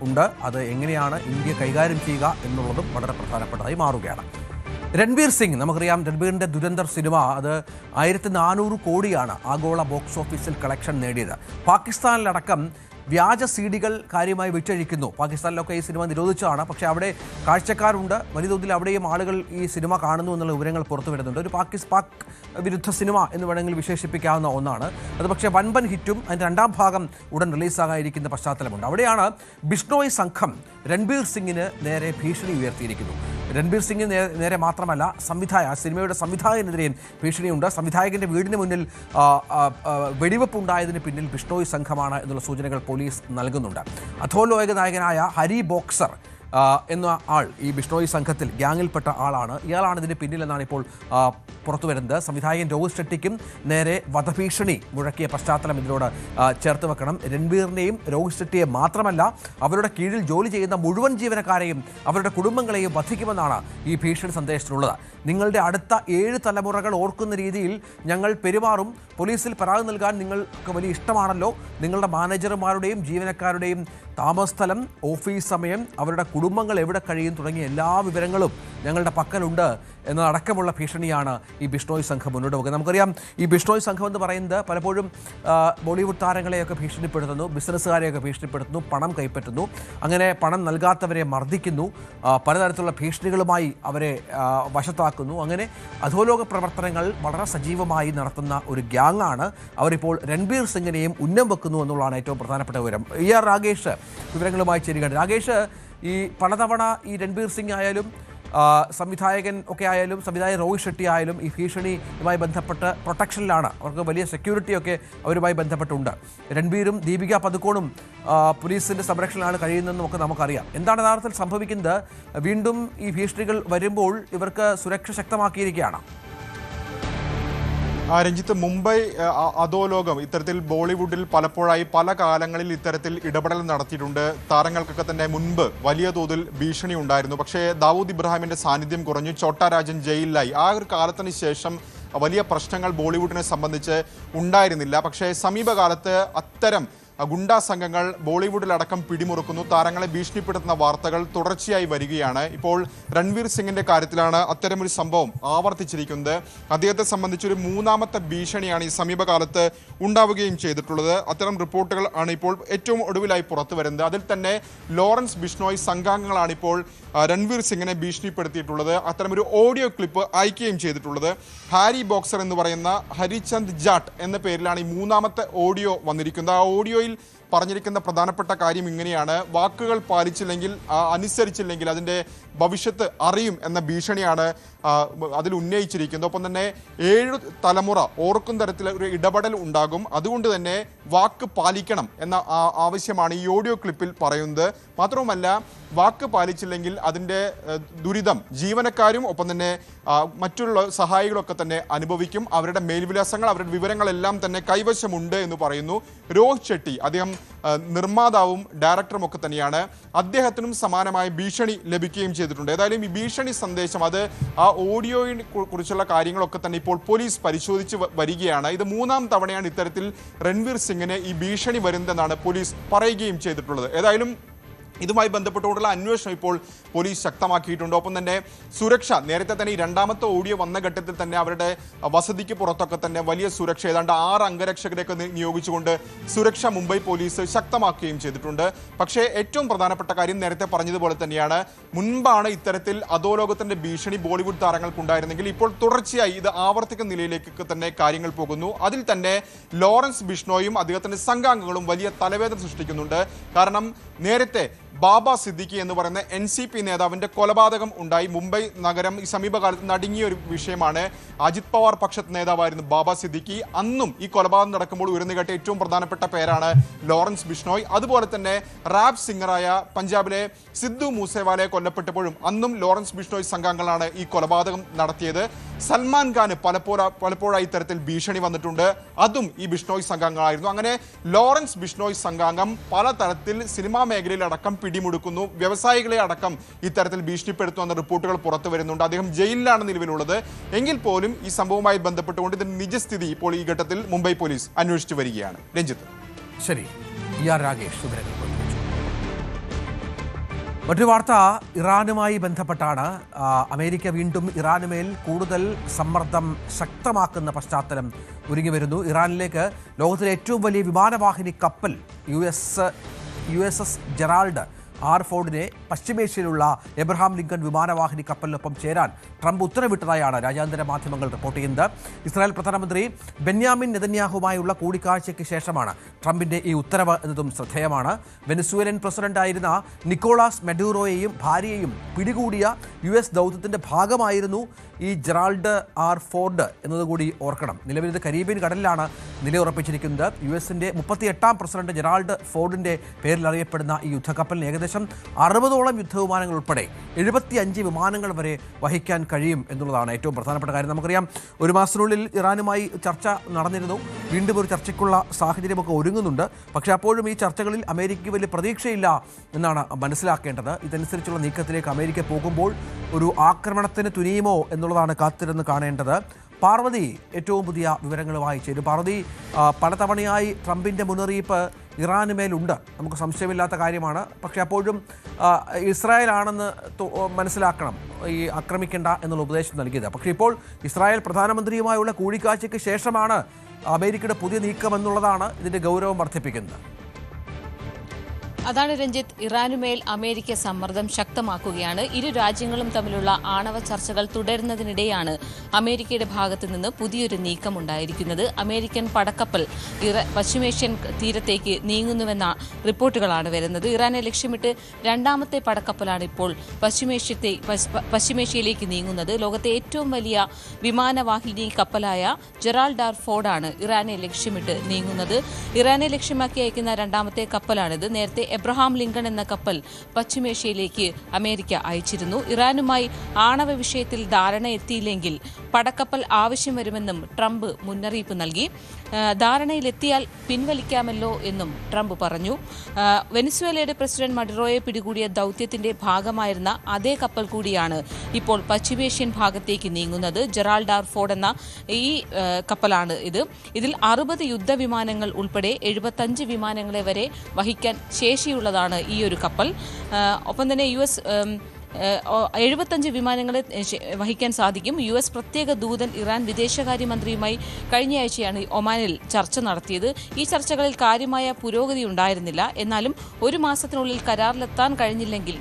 ഉണ്ട്. അത് എങ്ങനെയാണ് ഇന്ത്യ കൈകാര്യം ചെയ്യുക എന്നുള്ളതും വളരെ പ്രധാനപ്പെട്ടതായി മാറുകയാണ്. രൺബീർ സിംഗ്, നമുക്കറിയാം രൺബീറിൻ്റെ ദുരന്തർ സിനിമ അത് 1400 കോടിയാണ് ആഗോള ബോക്സ് ഓഫീസിൽ കളക്ഷൻ നേടിയത്. പാകിസ്ഥാനിലടക്കം വ്യാജ CD-കൾ കാര്യമായി വിറ്റഴിക്കുന്നു. പാകിസ്ഥാനിലൊക്കെ ഈ സിനിമ നിരോധിച്ചതാണ്. പക്ഷേ അവിടെ കാഴ്ചക്കാരുണ്ട്, വലിയ തോതിൽ അവിടെയും ആളുകൾ ഈ സിനിമ കാണുന്നു എന്നുള്ള വിവരങ്ങൾ പുറത്തു വരുന്നുണ്ട്. ഒരു പാക് വിരുദ്ധ സിനിമ എന്ന് വേണമെങ്കിൽ വിശേഷിപ്പിക്കാവുന്ന ഒന്നാണ് അത്. പക്ഷേ വൻപൻ ഹിറ്റും അതിൻ്റെ 2ാം ഭാഗം ഉടൻ റിലീസാകാനിരിക്കുന്ന പശ്ചാത്തലമുണ്ട്. അവിടെയാണ് ബിഷ്ണോയ് സംഘം രൺബീർ സിംഗിന് നേരെ ഭീഷണി ഉയർത്തിയിരിക്കുന്നു. രൺബീർ സിംഗിന് നേരെ മാത്രമല്ല സിനിമയുടെ സംവിധായകനെതിരെയും ഭീഷണിയുണ്ട്. സംവിധായകന്റെ വീടിന് മുന്നിൽ വെടിവെപ്പ് ഉണ്ടായതിന് പിന്നിൽ ബിഷ്ണോയ് സംഘമാണ് എന്നുള്ള സൂചനകൾ പോലീസ് നൽകുന്നുണ്ട്. അധോലോക നായകനായ ഹരി ബോക്സർ എന്ന ആൾ ഈ ബിഷ്ണോയ് സംഘത്തിൽ ഗ്യാങ്ങിൽപ്പെട്ട ആളാണ്. ഇയാളാണ് ഇതിന് പിന്നിലെന്നാണ് ഇപ്പോൾ പുറത്തു വരുന്നത്. സംവിധായകൻ രോഹിത് ഷെട്ടിക്കും നേരെ വധഭീഷണി മുഴക്കിയ പശ്ചാത്തലം ഇതിനോട് ചേർത്ത് വെക്കണം. രൺബീറിനെയും രോഹിത് ഷെട്ടിയെ മാത്രമല്ല അവരുടെ കീഴിൽ ജോലി ചെയ്യുന്ന മുഴുവൻ ജീവനക്കാരെയും അവരുടെ കുടുംബങ്ങളെയും വധിക്കുമെന്നാണ് ഈ ഭീഷണി സന്ദേശത്തിലുള്ളത്. നിങ്ങളുടെ അടുത്ത 7 തലമുറകൾ ഓർക്കുന്ന രീതിയിൽ ഞങ്ങൾ പെരുമാറും. പോലീസിൽ പരാതി നൽകാൻ നിങ്ങൾക്ക് വലിയ ഇഷ്ടമാണല്ലോ. നിങ്ങളുടെ മാനേജർമാരുടെയും ജീവനക്കാരുടെയും താമസസ്ഥലം, ഓഫീസ് സമയം, അവരുടെ കുടുംബങ്ങൾ എവിടെ കഴിയും തുടങ്ങിയ എല്ലാ വിവരങ്ങളും ഞങ്ങളുടെ പക്കലുണ്ട് എന്നതടക്കമുള്ള ഭീഷണിയാണ് ഈ ബിഷ്ണോയ് സംഘം മുന്നോട്ട് പോകുന്നത്. നമുക്കറിയാം, ഈ ബിഷ്ണോയ് സംഘം എന്ന് പറയുന്നത് പലപ്പോഴും ബോളിവുഡ് താരങ്ങളെയൊക്കെ ഭീഷണിപ്പെടുത്തുന്നു, ബിസിനസ്സുകാരെയൊക്കെ ഭീഷണിപ്പെടുത്തുന്നു, പണം കൈപ്പറ്റുന്നു, അങ്ങനെ പണം നൽകാത്തവരെ മർദ്ദിക്കുന്നു, പലതരത്തിലുള്ള ഭീഷണികളുമായി അവരെ വശത്താക്കുന്നു. അങ്ങനെ അധോലോക പ്രവർത്തനങ്ങൾ വളരെ സജീവമായി നടത്തുന്ന ഒരു ഗ്യാങ്ങാണ്. അവരിപ്പോൾ രൺബീർ സിംഗിനെയും ഉന്നം വെക്കുന്നു എന്നുള്ളതാണ് ഏറ്റവും പ്രധാനപ്പെട്ട വിവരം. ER രാഗേഷ് വിവരങ്ങളുമായി ചേരുകയാണ്. രാഗേഷ്, ഈ പലതവണ ഈ രൺബീർ സിംഗ് ആയാലും സംവിധായകൻ ഒക്കെ ആയാലും സംവിധായകൻ രോഹിത് ഷെട്ടി ആയാലും ഈ ഭീഷണിയുമായി ബന്ധപ്പെട്ട് പ്രൊട്ടക്ഷനിലാണ്. അവർക്ക് വലിയ സെക്യൂരിറ്റിയൊക്കെ അവരുമായി ബന്ധപ്പെട്ടുണ്ട്. രൺബീറും ദീപിക പദുക്കോണും പോലീസിൻ്റെ സംരക്ഷണമാണ് കഴിയുന്നതെന്നും ഒക്കെ നമുക്കറിയാം. എന്താണ് യഥാർത്ഥത്തിൽ സംഭവിക്കുന്നത്? വീണ്ടും ഈ ഭീഷണികൾ വരുമ്പോൾ ഇവർക്ക് സുരക്ഷ ശക്തമാക്കിയിരിക്കുകയാണ്. രഞ്ജിത്ത്, മുംബൈ അധോലോകം ഇത്തരത്തിൽ ബോളിവുഡിൽ പലപ്പോഴായി പല കാലങ്ങളിൽ ഇത്തരത്തിൽ ഇടപെടൽ നടത്തിയിട്ടുണ്ട്. താരങ്ങൾക്കൊക്കെ തന്നെ മുൻപ് വലിയ തോതിൽ ഭീഷണി ഉണ്ടായിരുന്നു. പക്ഷേ ദാവൂദ് ഇബ്രാഹിമിന്റെ സാന്നിധ്യം കുറഞ്ഞു, ഛോട്ടാ രാജൻ ജയിലിലായി. ആ ഒരു കാലത്തിന് ശേഷം വലിയ പ്രശ്നങ്ങൾ ബോളിവുഡിനെ സംബന്ധിച്ച് ഉണ്ടായിരുന്നില്ല. പക്ഷേ സമീപകാലത്ത് അത്തരം ഗുണ്ടാ സംഘങ്ങൾ ബോളിവുഡിലടക്കം പിടിമുറുക്കുന്നു, താരങ്ങളെ ഭീഷണിപ്പെടുത്തുന്ന വാർത്തകൾ തുടർച്ചയായി വരികയാണ്. ഇപ്പോൾ രൺവീർ സിംഗിന്റെ കാര്യത്തിലാണ് അത്തരമൊരു സംഭവം ആവർത്തിച്ചിരിക്കുന്നത്. അദ്ദേഹത്തെ സംബന്ധിച്ചൊരു 3ാമത്തെ ഭീഷണിയാണ് ഈ സമീപകാലത്ത് ഉണ്ടാവുകയും ചെയ്തിട്ടുള്ളത്. അത്തരം റിപ്പോർട്ടുകൾ ആണ് ഇപ്പോൾ ഏറ്റവും ഒടുവിലായി പുറത്തു വരുന്നത്. അതിൽ തന്നെ ലോറൻസ് ബിഷ്ണോയ് സംഘാംഗങ്ങളാണ് ഇപ്പോൾ രൺവീർ സിംഗിനെ ഭീഷണിപ്പെടുത്തിയിട്ടുള്ളത്. അത്തരമൊരു ഓഡിയോ ക്ലിപ്പ് അയക്കുകയും ചെയ്തിട്ടുള്ളത്. ഹാരി ബോക്സർ എന്ന് പറയുന്ന ഹരിചന്ദ് ജാട്ട് എന്ന പേരിലാണ് ഈ 3ാമത്തെ ഓഡിയോ വന്നിരിക്കുന്നത്. ആ ഓഡിയോയിൽ പറഞ്ഞിരിക്കുന്ന പ്രധാനപ്പെട്ട കാര്യം ഇങ്ങനെയാണ്: വാക്കുകൾ പാലിച്ചില്ലെങ്കിൽ, അനുസരിച്ചില്ലെങ്കിൽ അതിൻ്റെ ഭവിഷ്യത്ത് അറിയും എന്ന ഭീഷണിയാണ് അതിൽ ഉന്നയിച്ചിരിക്കുന്നത്. ഒപ്പം തന്നെ 7 തലമുറ ഓർക്കും തരത്തിൽ ഒരു ഇടപെടൽ ഉണ്ടാകും. അതുകൊണ്ട് തന്നെ വാക്ക് പാലിക്കണം എന്ന ആവശ്യമാണ് ഈ ഓഡിയോ ക്ലിപ്പിൽ പറയുന്നത്. മാത്രവുമല്ല, വാക്ക് പാലിച്ചില്ലെങ്കിൽ അതിൻ്റെ ദുരിതം ജീവനക്കാരും ഒപ്പം തന്നെ മറ്റുള്ള സഹായികളൊക്കെ തന്നെ അനുഭവിക്കും. അവരുടെ മേൽവിലാസങ്ങൾ, അവരുടെ വിവരങ്ങളെല്ലാം തന്നെ കൈവശമുണ്ട് എന്ന് പറയുന്നു. രോഹിത് ഷെട്ടി, അദ്ദേഹം നിർമ്മാതാവും ഡയറക്ടറും ഒക്കെ തന്നെയാണ്. അദ്ദേഹത്തിനും സമാനമായ ഭീഷണി ലഭിക്കുകയും ചെയ്തിട്ടുണ്ട്. ഏതായാലും ഈ ഭീഷണി സന്ദേശം, അത് ആ ഓഡിയോയെ കുറിച്ചുള്ള കാര്യങ്ങളൊക്കെ തന്നെ ഇപ്പോൾ പോലീസ് പരിശോധിച്ച് വരികയാണ്. ഇത് 3ാം തവണയാണ് ഇത്തരത്തിൽ രൺവീർ സിംഗിന് ഈ ഭീഷണി വരുന്നതെന്നാണ് പോലീസ് പറയുകയും ചെയ്തിട്ടുള്ളത്. ഏതായാലും ഇതുമായി ബന്ധപ്പെട്ടുകൊണ്ടുള്ള അന്വേഷണം ഇപ്പോൾ പോലീസ് ശക്തമാക്കിയിട്ടുണ്ട്. ഒപ്പം തന്നെ സുരക്ഷ, നേരത്തെ തന്നെ ഈ 2ാമത്തെ ഓഡിയോ വന്ന ഘട്ടത്തിൽ തന്നെ അവരുടെ വസതിക്ക് പുറത്തൊക്കെ തന്നെ വലിയ സുരക്ഷ, ഏതാണ്ട് 6 അംഗരക്ഷകരെയൊക്കെ നിയോഗിച്ചുകൊണ്ട് സുരക്ഷ മുംബൈ പോലീസ് ശക്തമാക്കുകയും ചെയ്തിട്ടുണ്ട്. പക്ഷേ ഏറ്റവും പ്രധാനപ്പെട്ട കാര്യം നേരത്തെ പറഞ്ഞതുപോലെ തന്നെയാണ്, മുൻപാണ് ഇത്തരത്തിൽ അധോലോകത്തിന്റെ ഭീഷണി ബോളിവുഡ് താരങ്ങൾക്കുണ്ടായിരുന്നെങ്കിൽ ഇപ്പോൾ തുടർച്ചയായി ഇത് ആവർത്തിക്കുന്ന നിലയിലേക്ക് തന്നെ കാര്യങ്ങൾ പോകുന്നു. അതിൽ തന്നെ ലോറൻസ് ബിഷ്ണോയും അദ്ദേഹത്തിന്റെ സംഘാംഗങ്ങളും വലിയ തലവേദന സൃഷ്ടിക്കുന്നുണ്ട്. കാരണം നേരത്തെ ബാബ സിദ്ദിഖി എന്ന് പറയുന്ന NCP നേതാവിന്റെ കൊലപാതകം ഉണ്ടായി. മുംബൈ നഗരം ഈ സമീപകാലത്ത് നടുങ്ങിയ ഒരു വിഷയമാണ്. അജിത് പവാർ പക്ഷത്ത് നേതാവായിരുന്നു ബാബ സിദ്ദിഖി. അന്നും ഈ കൊലപാതകം നടക്കുമ്പോൾ ഉയർന്നുകേട്ട ഏറ്റവും പ്രധാനപ്പെട്ട പേരാണ് ലോറൻസ് ബിഷ്ണോയ്. അതുപോലെ തന്നെ റാപ്പ് സിംഗറായ പഞ്ചാബിലെ സിദ്ധു മൂസേവാലയെ കൊല്ലപ്പെട്ടപ്പോഴും അന്നും ലോറൻസ് ബിഷ്ണോയ് സംഘാംഗങ്ങളാണ് ഈ കൊലപാതകം നടത്തിയത്. സൽമാൻ ഖാന് പലപ്പോഴായി ഇത്തരത്തിൽ ഭീഷണി വന്നിട്ടുണ്ട്. അതും ഈ ബിഷ്ണോയ് സംഘാംഗങ്ങളായിരുന്നു. അങ്ങനെ ലോറൻസ് ബിഷ്ണോയ് സംഘാംഗം പലതരത്തിൽ സിനിമാ മേഖലയിലടക്കം പിടിമുടുക്കുന്നു, വ്യവസായികളെ അടക്കം ഇത്തരത്തിൽ ഭീഷണിപ്പെടുത്തുന്ന റിപ്പോർട്ടുകൾ പുറത്തു വരുന്നുണ്ട്. അദ്ദേഹം ജയിലിലാണ് നിലവിലുള്ളത്. എങ്കിൽ പോലും ഈ സംഭവവുമായി ബന്ധപ്പെട്ടുകൊണ്ട് ഇതിന്റെ നിജസ്ഥിതി ഇപ്പോൾ ഈ ഘട്ടത്തിൽ മുംബൈ പോലീസ് അന്വേഷിച്ചു വരികയാണ്. രഞ്ജിത്ത്. ശരി, ER രാഗേഷ്. മറ്റൊരു വാർത്ത ഇറാനുമായി ബന്ധപ്പെട്ടാണ്. അമേരിക്ക വീണ്ടും ഇറാനുമേൽ കൂടുതൽ സമ്മർദ്ദം ശക്തമാക്കുന്ന പശ്ചാത്തലം ഒരുങ്ങി വരുന്നു. ഇറാനിലേക്ക് ലോകത്തിലെ ഏറ്റവും വലിയ വിമാനവാഹിനി കപ്പൽ USS ജെറാൾഡ് ആർ ഫോർഡിനെ പശ്ചിമേഷ്യയിലുള്ള എബ്രഹാം ലിങ്കൺ വിമാനവാഹിനി കപ്പലിനൊപ്പം ചേരാൻ ട്രംപ് ഉത്തരവിട്ടതായാണ് രാജ്യാന്തര മാധ്യമങ്ങൾ റിപ്പോർട്ട് ചെയ്യുന്നത്. ഇസ്രായേൽ പ്രധാനമന്ത്രി ബെന്യാമിൻ നെതന്യാഹുമായുള്ള കൂടിക്കാഴ്ചയ്ക്ക് ശേഷമാണ് ട്രംപിന്റെ ഈ ഉത്തരവ് എന്നതും ശ്രദ്ധേയമാണ്. വെനസ്വേലൻ പ്രസിഡന്റായിരുന്ന നിക്കോളാസ് മെഡൂറോയെയും ഭാര്യയെയും പിടികൂടിയ US ദൗത്യത്തിന്റെ ഭാഗമായിരുന്നു ഈ ജെറാൾഡ് ആർ ഫോർഡ് എന്നതുകൂടി ഓർക്കണം. നിലവിൽ ഇത് കരീബിയൻ കടലിലാണ് നിലയുറപ്പിച്ചിരിക്കുന്നത്. US-ന്റെ 38ാം പ്രസിഡന്റ് ജെറാൾഡ് ഫോർഡിന്റെ പേരിൽ അറിയപ്പെടുന്ന ഈ യുദ്ധക്കപ്പലിന് ഏകദേശം 60ഓളം യുദ്ധവിമാനങ്ങൾ ഉൾപ്പെടെ 75 വിമാനങ്ങൾ വരെ വഹിക്കാൻ കഴിയും എന്നുള്ളതാണ് ഏറ്റവും പ്രധാനപ്പെട്ട കാര്യം. നമുക്കറിയാം, ഒരു മാസത്തിനുള്ളിൽ ഇറാനുമായി ചർച്ച നടന്നിരുന്നു. വീണ്ടും ഒരു ചർച്ചയ്ക്കുള്ള സാഹചര്യമൊക്കെ ഒരുങ്ങുന്നുണ്ട്. പക്ഷേ അപ്പോഴും ഈ ചർച്ചകളിൽ അമേരിക്കയ്ക്ക് വലിയ പ്രതീക്ഷയില്ല എന്നാണ് മനസ്സിലാക്കേണ്ടത്. ഇതനുസരിച്ചുള്ള നീക്കത്തിലേക്ക് അമേരിക്ക പോകുമ്പോൾ ഒരു ആക്രമണത്തിന് തുനിയുമോ എന്നുള്ളതാണ് കാത്തിരുന്ന് കാണേണ്ടത്. പാർവതി ഏറ്റവും പുതിയ വിവരങ്ങളുമായി ചേരും. പാർവതി, പലതവണയായി ട്രംപിൻ്റെ മുന്നറിയിപ്പ് ഇറാന് മേലുണ്ട്, നമുക്ക് സംശയമില്ലാത്ത കാര്യമാണ്. പക്ഷേ അപ്പോഴും ഇസ്രായേലാണെന്ന് മനസ്സിലാക്കണം ഈ ആക്രമിക്കേണ്ട എന്നുള്ള ഉപദേശം നൽകിയത്. പക്ഷേ ഇപ്പോൾ ഇസ്രായേൽ പ്രധാനമന്ത്രിയുമായുള്ള കൂടിക്കാഴ്ചയ്ക്ക് ശേഷമാണ് അമേരിക്കയുടെ പുതിയ നീക്കം എന്നുള്ളതാണ് ഇതിൻ്റെ ഗൗരവം വർദ്ധിപ്പിക്കുന്നത്. അതാണ് രഞ്ജിത്ത്, ഇറാനുമേൽ അമേരിക്ക സമ്മർദ്ദം ശക്തമാക്കുകയാണ്. ഇരു രാജ്യങ്ങളും തമ്മിലുള്ള ആണവ ചർച്ചകൾ തുടരുന്നതിനിടെയാണ് അമേരിക്കയുടെ ഭാഗത്തു നിന്ന് പുതിയൊരു നീക്കം ഉണ്ടായിരിക്കുന്നത്. അമേരിക്കൻ പടക്കപ്പൽ പശ്ചിമേഷ്യൻ തീരത്തേക്ക് നീങ്ങുന്നുവെന്ന റിപ്പോർട്ടുകളാണ് വരുന്നത്. ഇറാനെ ലക്ഷ്യമിട്ട് രണ്ടാമത്തെ പടക്കപ്പലാണ് ഇപ്പോൾ പശ്ചിമേഷ്യയിലേക്ക് നീങ്ങുന്നത്. ലോകത്തെ ഏറ്റവും വലിയ വിമാനവാഹിനി കപ്പലായ ജെറാൾഡ് ആർ ഫോർഡാണ് ഇറാനെ ലക്ഷ്യമിട്ട് നീങ്ങുന്നത്. ഇറാനെ ലക്ഷ്യമാക്കി അയക്കുന്ന രണ്ടാമത്തെ കപ്പലാണിത്. നേരത്തെ എബ്രഹാം ലിങ്കൺ എന്ന കപ്പൽ പശ്ചിമേഷ്യയിലേക്ക് അമേരിക്ക അയച്ചിരുന്നു. ഇറാനുമായി ആണവ വിഷയത്തിൽ ധാരണ എത്തിയില്ലെങ്കിൽ പടക്കപ്പൽ ആവശ്യം വരുമെന്നും ട്രംപ് മുന്നറിയിപ്പ് നൽകി. ധാരണയിലെത്തിയാൽ പിൻവലിക്കാമല്ലോ എന്നും ട്രംപ് പറഞ്ഞു. വെനസ്വേലയുടെ പ്രസിഡന്റ് മഡുറോയെ പിടികൂടിയ ദൗത്യത്തിന്റെ ഭാഗമായിരുന്ന അതേ കപ്പൽ കൂടിയാണ് ഇപ്പോൾ പശ്ചിമേഷ്യൻ ഭാഗത്തേക്ക് നീങ്ങുന്നത്. ജെറാൾഡ് ആർ ഫോർഡ് എന്ന ഈ കപ്പലാണ് ഇത്. ഇതിൽ 60 യുദ്ധവിമാനങ്ങൾ ഉൾപ്പെടെ 75 വിമാനങ്ങളെ വരെ വഹിക്കാൻ ശേഷിയുള്ളതാണ് ഈ ഒരു കപ്പൽ. ഒപ്പം തന്നെ US 75 വിമാനങ്ങളെ വഹിക്കാൻ സാധിക്കും. US പ്രത്യേക ദൂതൻ ഇറാൻ വിദേശകാര്യമന്ത്രിയുമായി കഴിഞ്ഞയാഴ്ചയാണ് ഒമാനിൽ ചർച്ച നടത്തിയത്. ഈ ചർച്ചകളിൽ കാര്യമായ പുരോഗതി ഉണ്ടായിരുന്നില്ല. എന്നാലും ഒരു മാസത്തിനുള്ളിൽ കരാറിലെത്താൻ കഴിഞ്ഞില്ലെങ്കിൽ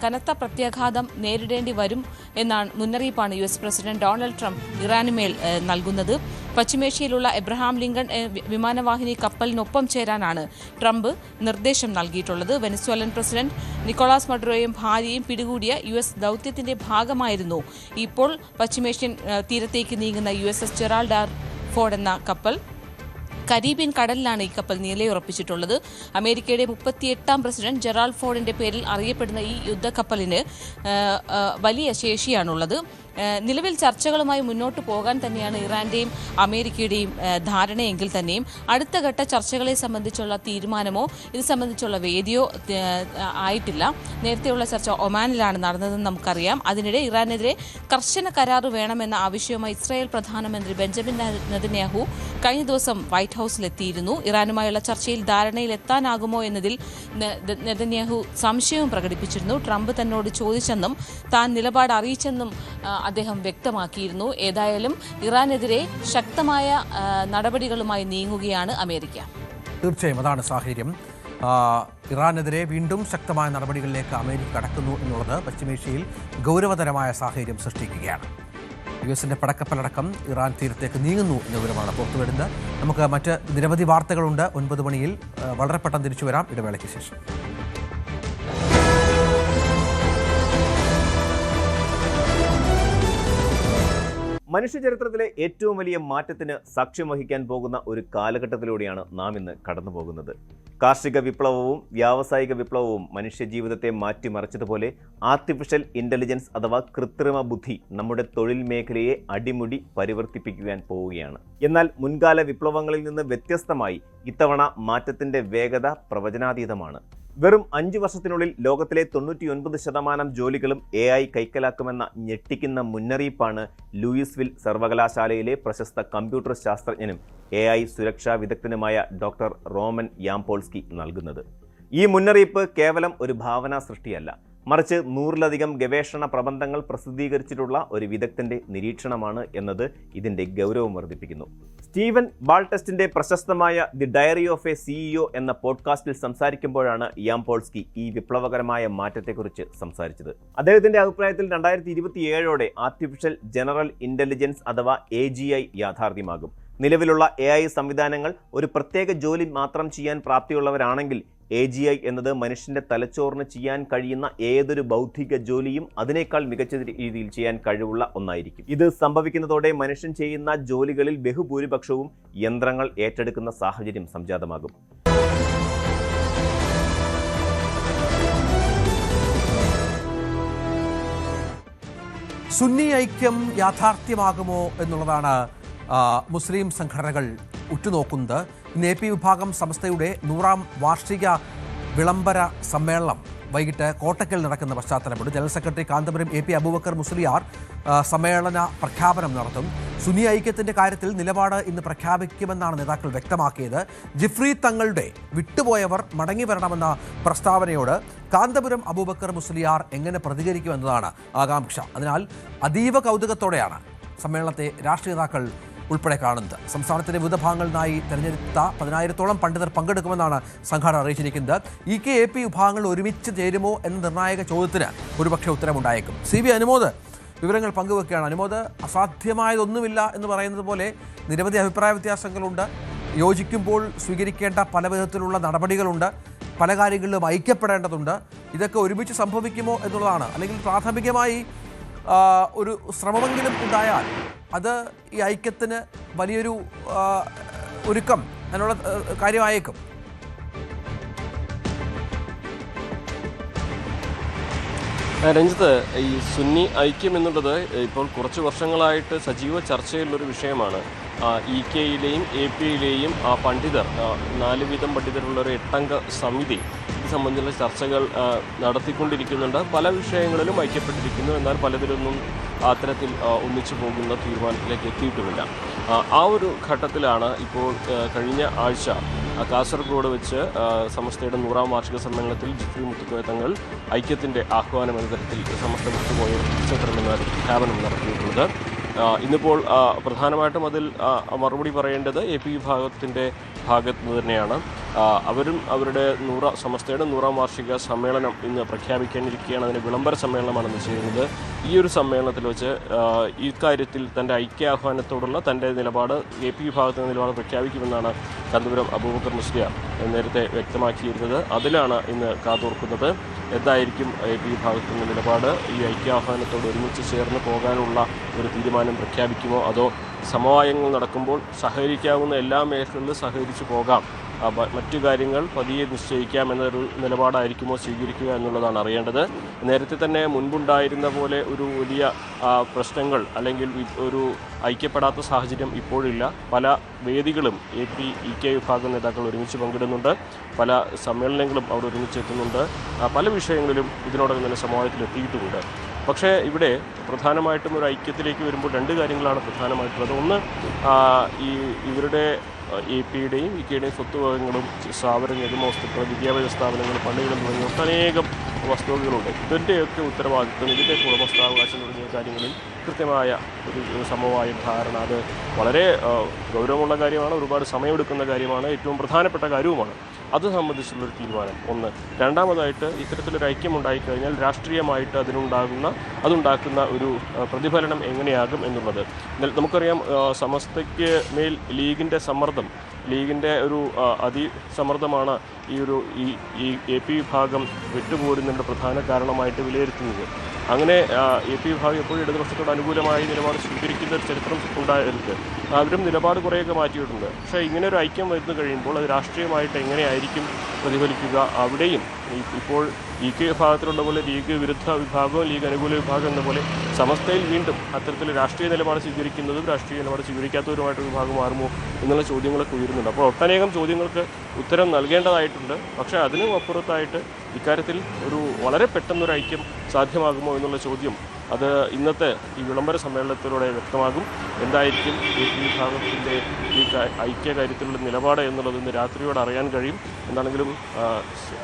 കനത്ത പ്രത്യാഘാതം നേരിടേണ്ടി വരും എന്നാണ് മുന്നറിയിപ്പാണ് US പ്രസിഡന്റ് ഡൊണാൾഡ് ട്രംപ് ഇറാനുമേൽ നൽകുന്നത്. പശ്ചിമേഷ്യയിലുള്ള എബ്രഹാം ലിങ്കൺ വിമാനവാഹിനി കപ്പലിനൊപ്പം ചേരാനാണ് ട്രംപ് നിർദ്ദേശം നൽകിയിട്ടുള്ളത്. വെനസ്വേലൻ പ്രസിഡന്റ് നിക്കോളാസ് മഡുറോയും ഭാര്യയും പിടികൂടിയ US ദൗത്യത്തിന്റെ ഭാഗമായിരുന്നു ഇപ്പോൾ പശ്ചിമേഷ്യൻ തീരത്തേക്ക് നീങ്ങുന്ന USS ജെറാൾഡ് ആർ ഫോർഡ് എന്ന കപ്പൽ. കരീബിയൻ കടലിലാണ് ഈ കപ്പൽ നിലയുറപ്പിച്ചിട്ടുള്ളത്. അമേരിക്കയുടെ 38ാം പ്രസിഡന്റ് ജെറാൾഡ് ഫോർഡിന്റെ പേരിൽ അറിയപ്പെടുന്ന ഈ യുദ്ധക്കപ്പലിന് വലിയ ശേഷിയാണുള്ളത്. നിലവിൽ ചർച്ചകളുമായി മുന്നോട്ട് പോകാൻ തന്നെയാണ് ഇറാന്റെയും അമേരിക്കയുടെയും ധാരണയെങ്കിൽ തന്നെയും അടുത്ത ഘട്ട ചർച്ചകളെ സംബന്ധിച്ചുള്ള തീരുമാനമോ ഇത് സംബന്ധിച്ചുള്ള വേദിയോ ആയിട്ടില്ല. നേരത്തെയുള്ള ചർച്ച ഒമാനിലാണ് നടന്നതെന്ന് നമുക്കറിയാം. അതിനിടെ ഇറാനെതിരെ കർശന കരാറ് വേണമെന്ന ആവശ്യവുമായി ഇസ്രായേൽ പ്രധാനമന്ത്രി ബെഞ്ചമിൻ നെതന്യാഹു കഴിഞ്ഞ ദിവസം വൈറ്റ് ഹൗസിലെത്തിയിരുന്നു. ഇറാനുമായുള്ള ചർച്ചയിൽ ധാരണയിലെത്താനാകുമോ എന്നതിൽ നെതന്യാഹു സംശയവും പ്രകടിപ്പിച്ചിരുന്നു. ട്രംപ് തന്നോട് ചോദിച്ചെന്നും താൻ നിലപാട് അറിയിച്ചെന്നും അദ്ദേഹം വ്യക്തമാക്കിയിരുന്നു. ഏതായാലും ഇറാനെതിരെ ശക്തമായ നടപടികളുമായി നീങ്ങുകയാണ് അമേരിക്ക. തീർച്ചയായും അതാണ് സാഹചര്യം. ഇറാനെതിരെ വീണ്ടും ശക്തമായ നടപടികളിലേക്ക് അമേരിക്ക കടക്കുന്നു എന്നുള്ളത് പശ്ചിമേഷ്യയിൽ ഗൗരവതരമായ സാഹചര്യം സൃഷ്ടിക്കുകയാണ്. US-ന്റെ പടക്കപ്പലടക്കം ഇറാൻ തീരത്തേക്ക് നീങ്ങുന്നു എന്ന വിവരമാണ് പുറത്തുവരുന്നത്. നമുക്ക് മറ്റ് നിരവധി വാർത്തകളുണ്ട്. 9 മണിയിൽ വളരെ പെട്ടെന്ന് തിരിച്ചു വരാം, ഇടവേളയ്ക്ക് ശേഷം. മനുഷ്യചരിത്രത്തിലെ ഏറ്റവും വലിയ മാറ്റത്തിന് സാക്ഷ്യം വഹിക്കാൻ പോകുന്ന ഒരു കാലഘട്ടത്തിലൂടെയാണ് നാം ഇന്ന് കടന്നു പോകുന്നത്. കാർഷിക വിപ്ലവവും വ്യാവസായിക വിപ്ലവവും മനുഷ്യജീവിതത്തെ മാറ്റിമറിച്ചതുപോലെ ആർട്ടിഫിഷ്യൽ ഇൻ്റലിജൻസ് അഥവാ കൃത്രിമ ബുദ്ധി നമ്മുടെ തൊഴിൽ മേഖലയെ അടിമുടി പരിവർത്തിപ്പിക്കുവാൻ പോവുകയാണ്. എന്നാൽ മുൻകാല വിപ്ലവങ്ങളിൽ നിന്ന് വ്യത്യസ്തമായി ഇത്തവണ മാറ്റത്തിൻ്റെ വേഗത പ്രവചനാതീതമാണ്. വെറും 5 വർഷത്തിനുള്ളിൽ ലോകത്തിലെ 99% ജോലികളും AI കൈക്കലാക്കുമെന്ന ഞെട്ടിക്കുന്ന മുന്നറിയിപ്പാണ് ലൂയിസ്വിൽ സർവകലാശാലയിലെ പ്രശസ്ത കമ്പ്യൂട്ടർ ശാസ്ത്രജ്ഞനും AI സുരക്ഷാ വിദഗ്ധനുമായ ഡോക്ടർ റോമൻ യാംപോൾസ്കി നൽകുന്നത്. ഈ മുന്നറിയിപ്പ് കേവലം ഒരു ഭാവനാ സൃഷ്ടിയല്ല, മറിച്ച് 100-ലധികം ഗവേഷണ പ്രബന്ധങ്ങൾ പ്രസിദ്ധീകരിച്ചിട്ടുള്ള ഒരു വിദഗ്ധന്റെ നിരീക്ഷണമാണ് എന്നത് ഇതിന്റെ ഗൗരവം വർദ്ധിപ്പിക്കുന്നു. സ്റ്റീവൻ ബാൾടെസ്റ്റിന്റെ പ്രശസ്തമായ the diary of a CEO എന്ന പോഡ്കാസ്റ്റിൽ സംസാരിക്കുമ്പോഴാണ് യാംപോൾസ്കി ഈ വിപ്ലവകരമായ മാറ്റത്തെക്കുറിച്ച് സംസാരിച്ചത്. അദ്ദേഹത്തിന്റെ അഭിപ്രായത്തിൽ 2027ഓടെ ആർട്ടിഫിഷ്യൽ ജനറൽ ഇന്റലിജൻസ് അഥവാ AGI യാഥാർത്ഥ്യമാകും. നിലവിലുള്ള AI സംവിധാനങ്ങൾ ഒരു പ്രത്യേക ജോലി മാത്രം ചെയ്യാൻ പ്രാപ്തിയുള്ളവരാണെങ്കിൽ AGI എന്നത് മനുഷ്യന്റെ തലച്ചോറിന് ചെയ്യാൻ കഴിയുന്ന ഏതൊരു ബൗദ്ധിക ജോലിയും അതിനേക്കാൾ മികച്ച രീതിയിൽ ചെയ്യാൻ കഴിവുള്ള ഒന്നായിരിക്കും. ഇത് സംഭവിക്കുന്നതോടെ മനുഷ്യൻ ചെയ്യുന്ന ജോലികളിൽ ബഹുഭൂരിപക്ഷവും യന്ത്രങ്ങൾ ഏറ്റെടുക്കുന്ന സാഹചര്യം സംജാതമാകും. സുന്നി ഐക്യം യാഥാർത്ഥ്യമാകുമോ എന്നുള്ളതാണ് മുസ്ലിം സംഘടനകൾ ഉറ്റുനോക്കുന്നത്. ഇന്ന് AP വിഭാഗം സംസ്ഥയുടെ 100ാം വാർഷിക വിളംബര സമ്മേളനം വൈകിട്ട് കോട്ടക്കൽ നടക്കുന്ന പശ്ചാത്തലമുണ്ട്. General secretary Kanthapuram AP Aboobacker Musliyar സമ്മേളന പ്രഖ്യാപനം നടത്തും. സുന്നി ഐക്യത്തിൻ്റെ കാര്യത്തിൽ നിലപാട് ഇന്ന് പ്രഖ്യാപിക്കുമെന്നാണ് നേതാക്കൾ വ്യക്തമാക്കിയത്. ജിഫ്രി തങ്ങളുടെ വിട്ടുപോയവർ മടങ്ങി വരണമെന്ന പ്രസ്താവനയോട് കാന്തപുരം അബൂബക്കർ മുസ്ലിയാർ എങ്ങനെ പ്രതികരിക്കുമെന്നതാണ് ആകാംക്ഷ. അതിനാൽ അതീവ കൗതുകത്തോടെയാണ് സമ്മേളനത്തെ രാഷ്ട്രീയ നേതാക്കൾ ഉൾപ്പെടെ കാണുന്നത്. സംസ്ഥാനത്തിന്റെ വിവിധ ഭാഗങ്ങളിൽ നിന്നായി തെരഞ്ഞെടുത്ത 10,000-ഓളം പണ്ഡിതർ പങ്കെടുക്കുമെന്നാണ് സംഘാടകർ അറിയിച്ചിരിക്കുന്നത്. AP വിഭാഗങ്ങൾ ഒരുമിച്ച് ചേരുമോ എന്ന നിർണായക ചോദ്യത്തിന് ഒരുപക്ഷെ ഉത്തരമുണ്ടായേക്കും. CB അനുമോദ് വിവരങ്ങൾ പങ്കുവെക്കുകയാണ്. അനുമോദ്, അസാധ്യമായതൊന്നുമില്ല എന്ന് പറയുന്നത് പോലെ നിരവധി അഭിപ്രായ വ്യത്യാസങ്ങളുണ്ട്. യോജിക്കുമ്പോൾ സ്വീകരിക്കേണ്ട പല വിധത്തിലുള്ള നടപടികളുണ്ട്. പല കാര്യങ്ങളിലും ഐക്യപ്പെടേണ്ടതുണ്ട്. ഇതൊക്കെ ഒരുമിച്ച് സംഭവിക്കുമോ എന്നുള്ളതാണ്. അല്ലെങ്കിൽ പ്രാഥമികമായി ഒരു ശ്രമമെങ്കിലും ഉണ്ടായാൽ അത് ഈ ഐക്യത്തിന് വലിയൊരു ഒരുക്കം അതിനുള്ള കാര്യമായേക്കും. രഞ്ജിത്ത്, ഈ സുന്നി ഐക്യം എന്നുള്ളത് ഇപ്പോൾ കുറച്ച് വർഷങ്ങളായിട്ട് സജീവ ചർച്ചയിലുള്ളൊരു വിഷയമാണ്. EKയിലെയും APയിലെയും പണ്ഡിതർ 4 വീതം പണ്ഡിതരുള്ള ഒരു 8-അംഗ സമിതി ഇത് സംബന്ധിച്ചുള്ള ചർച്ചകൾ നടത്തിക്കൊണ്ടിരിക്കുന്നുണ്ട്. പല വിഷയങ്ങളിലും ഐക്യപ്പെട്ടിരിക്കുന്നു. എന്നാൽ പലതിലൊന്നും അത്തരത്തിൽ ഒന്നിച്ചു പോകുന്ന തീരുമാനത്തിലേക്ക് എത്തിയിട്ടുമില്ല. ആ ഒരു ഘട്ടത്തിലാണ് ഇപ്പോൾ കഴിഞ്ഞ ആഴ്ച കാസർഗോഡ് വെച്ച് സമസ്തയുടെ 100ാം വാർഷിക സമ്മേളനത്തിൽ ജിഫ്രി മുത്തുക്കോയ തങ്ങൾ ഐക്യത്തിൻ്റെ ആഹ്വാനം എന്ന തരത്തിൽ സമസ്ത വിട്ടുപോയ ചിത്രമെന്ന പ്രഖ്യാപനം നടത്തിയിട്ടുള്ളത്. ഇന്നിപ്പോൾ പ്രധാനമായിട്ടും അതിൽ മറുപടി പറയേണ്ടത് AP വിഭാഗത്തിൻ്റെ ഭാഗത്ത് നിന്ന് തന്നെയാണ്. അവരും അവരുടെ സമസ്തയുടെ 100ാം വാർഷിക സമ്മേളനം ഇന്ന് പ്രഖ്യാപിക്കാനിരിക്കുകയാണ്. അതിന് വിളംബര സമ്മേളനമാണ് ചെയ്യുന്നത്. ഈ ഒരു സമ്മേളനത്തിൽ വെച്ച് ഇക്കാര്യത്തിൽ തൻ്റെ ഐക്യാഹ്വാനത്തോടുള്ള തൻ്റെ നിലപാട് AP വിഭാഗത്തിൻ്റെ നിലപാട് പ്രഖ്യാപിക്കുമെന്നാണ് കാന്തപുരം അബൂബക്കർ മുസ്ലിയാർ നേരത്തെ വ്യക്തമാക്കിയിരുന്നത്. അതിലാണ് ഇന്ന് കാതോർക്കുന്നത്. എന്തായിരിക്കും AP വിഭാഗത്തിൻ്റെ നിലപാട്? ഈ ഐക്യാഹ്വാനത്തോട് ഒരുമിച്ച് ചേർന്ന് പോകാനുള്ള ഒരു തീരുമാനം പ്രഖ്യാപിക്കുമോ, അതോ സമവായങ്ങൾ നടക്കുമ്പോൾ സഹകരിക്കാവുന്ന എല്ലാ മേഖലകളിലും സഹകരിച്ചു പോകാം, മറ്റു കാര്യങ്ങൾ പതിയെ നിശ്ചയിക്കാം എന്നൊരു നിലപാടായിരിക്കുമോ സ്വീകരിക്കുക എന്നുള്ളതാണ് അറിയേണ്ടത്. നേരത്തെ തന്നെ മുൻപുണ്ടായിരുന്ന പോലെ ഒരു വലിയ പ്രശ്നങ്ങൾ അല്ലെങ്കിൽ ഒരു ഐക്യപ്പെടാത്ത സാഹചര്യം ഇപ്പോഴില്ല. പല വേദികളും EK വിഭാഗം നേതാക്കൾ ഒരുമിച്ച് പങ്കിടുന്നുണ്ട്. പല സമ്മേളനങ്ങളും അവർ ഒരുമിച്ചെത്തുന്നുണ്ട്. പല വിഷയങ്ങളിലും ഇതിനോടകം തന്നെ സമവായത്തിലെത്തിയിട്ടുമുണ്ട്. പക്ഷേ ഇവിടെ പ്രധാനമായിട്ടും ഒരു ഐക്യത്തിലേക്ക് വരുമ്പോൾ 2 കാര്യങ്ങളാണ് പ്രധാനമായിട്ടുള്ളത്. ഒന്ന്, ഇവരുടെ APയുടെയും EKയുടെയും സ്വത്തുവകകളും സ്ഥാപനങ്ങളും വസ്തുക്കൾ, വിദ്യാഭ്യാസ സ്ഥാപനങ്ങൾ, പള്ളികളും തുടങ്ങിയ ഒട്ടനേകം വസ്തുവകകളുണ്ട്. ഇതിൻ്റെയൊക്കെ ഉത്തരവാദിത്വം, ഇതിൻ്റെ ഉടമസ്ഥാവകാശം തുടങ്ങിയ കാര്യങ്ങളിൽ കൃത്യമായ ഒരു സമവായ ധാരണ, അത് വളരെ ഗൗരവമുള്ള കാര്യമാണ്. ഒരുപാട് സമയമെടുക്കുന്ന കാര്യമാണ്. ഏറ്റവും പ്രധാനപ്പെട്ട കാര്യവുമാണ്. അത് സംബന്ധിച്ചുള്ളൊരു തീരുമാനം ഒന്ന്. രണ്ടാമതായിട്ട്, ഇത്തരത്തിലൊരു ഐക്യം ഉണ്ടായിക്കഴിഞ്ഞാൽ രാഷ്ട്രീയമായിട്ട് അതുണ്ടാക്കുന്ന ഒരു പ്രതിഫലനം എങ്ങനെയാകും എന്നുള്ളത്. നമുക്കറിയാം, സമസ്തയ്ക്ക് മേൽ ലീഗിൻ്റെ സമ്മർദ്ദം, ലീഗിൻ്റെ ഒരു അതിസമ്മർദ്ദമാണ് ഈ AP വിഭാഗം വിട്ടുപോരുന്നതിൻ്റെ പ്രധാന കാരണമായിട്ട് വിലയിരുത്തുന്നത്. അങ്ങനെ AP വിഭാഗം എപ്പോഴും ഇടതുപക്ഷത്തോട് അനുകൂലമായി നിലപാട് സ്വീകരിക്കുന്ന ഒരു ചരിത്രം ഉണ്ടായിരുന്നു. അവരും നിലപാട് കുറേയൊക്കെ മാറ്റിയിട്ടുണ്ട്. പക്ഷേ ഇങ്ങനെ ഒരു ഐക്യം വരുന്നു കഴിയുമ്പോൾ അത് രാഷ്ട്രീയമായിട്ട് എങ്ങനെയായിരിക്കും പ്രതിഫലിക്കുക? അവിടെയും ഇപ്പോൾ EK വിഭാഗത്തിലുള്ള പോലെ ലീഗ് വിരുദ്ധ വിഭാഗവും ലീഗ് അനുകൂല വിഭാഗം എന്ന പോലെ സമസ്തയിൽ വീണ്ടും അത്തരത്തിൽ രാഷ്ട്രീയ നിലപാട് സ്വീകരിക്കുന്നതും രാഷ്ട്രീയ നിലപാട് സ്വീകരിക്കാത്തവരുമായിട്ടൊരു വിഭാഗം മാറുമോ എന്നുള്ള ചോദ്യങ്ങളൊക്കെ ഉയരുന്നുണ്ട്. അപ്പോൾ ഒട്ടനേകം ചോദ്യങ്ങൾക്ക് ഉത്തരം നൽകേണ്ടതായിട്ടുണ്ട്. പക്ഷേ അതിനും അപ്പുറത്തായിട്ട് ഇക്കാര്യത്തിൽ ഒരു വളരെ പെട്ടെന്നൊരു ഐക്യം സാധ്യമാകുമോ എന്നുള്ള ചോദ്യം അത് ഇന്നത്തെ ഈ വിളംബര സമ്മേളനത്തിലൂടെ വ്യക്തമാകും. എന്തായിരിക്കും AP വിഭാഗത്തിൻ്റെ ഈ ഐക്യ കാര്യത്തിലുള്ള നിലപാട് എന്നുള്ളത് ഇന്ന് രാത്രിയോടെ അറിയാൻ കഴിയും. എന്താണെങ്കിലും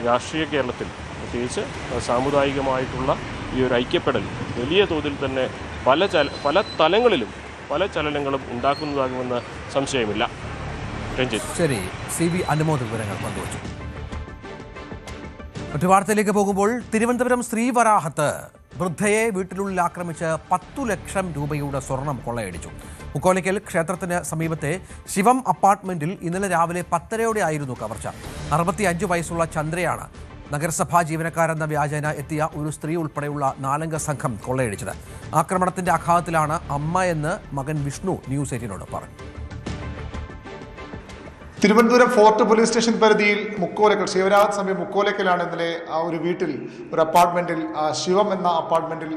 രാഷ്ട്രീയ കേരളത്തിൽ പ്രത്യേകിച്ച് സാമുദായികമായിട്ടുള്ള ഈ ഒരു ഐക്യപ്പെടൽ വലിയ തോതിൽ തന്നെ പല തലങ്ങളിലും പല ചലനങ്ങളും ഉണ്ടാക്കുന്നതാകുമെന്ന് സംശയമില്ല. രഞ്ജിത്ത്. ശരി, CV അനുമോദ് വിവരങ്ങൾ പങ്കുവച്ചു. മറ്റു വാർത്തയിലേക്ക് പോകുമ്പോൾ തിരുവനന്തപുരം ശ്രീവരാഹത്ത് വൃദ്ധയെ വീട്ടിനുള്ളിൽ ആക്രമിച്ച് 10 ലക്ഷം രൂപയുടെ സ്വർണം കൊള്ളയടിച്ചു. മുക്കോലയ്ക്കൽ ക്ഷേത്രത്തിന് സമീപത്തെ ശിവം അപ്പാർട്ട്മെന്റിൽ ഇന്നലെ രാവിലെ 10:30 ആയിരുന്നു കവർച്ച. 65 വയസ്സുള്ള ചന്ദ്രയാണ് നഗരസഭാ ജീവനക്കാരെന്ന വ്യാജേന എത്തിയ ഒരു സ്ത്രീ ഉൾപ്പെടെയുള്ള 4 സംഘം കൊള്ളയടിച്ചത്. ആക്രമണത്തിന്റെ ആഘാതത്തിലാണ് അമ്മ എന്ന് മകൻ വിഷ്ണു ന്യൂസ് 18നോട് പറഞ്ഞു. തിരുവനന്തപുരം ഫോർട്ട് പോലീസ് സ്റ്റേഷൻ പരിധിയിൽ മുക്കോലക്കൽ ശിവരാഹത്ത് സമയം മുക്കോലക്കലാണ് ഇന്നലെ ഒരു വീട്ടിൽ ഒരു അപ്പാർട്ട്മെന്റിൽ ശിവം എന്ന അപ്പാർട്ട്മെന്റിൽ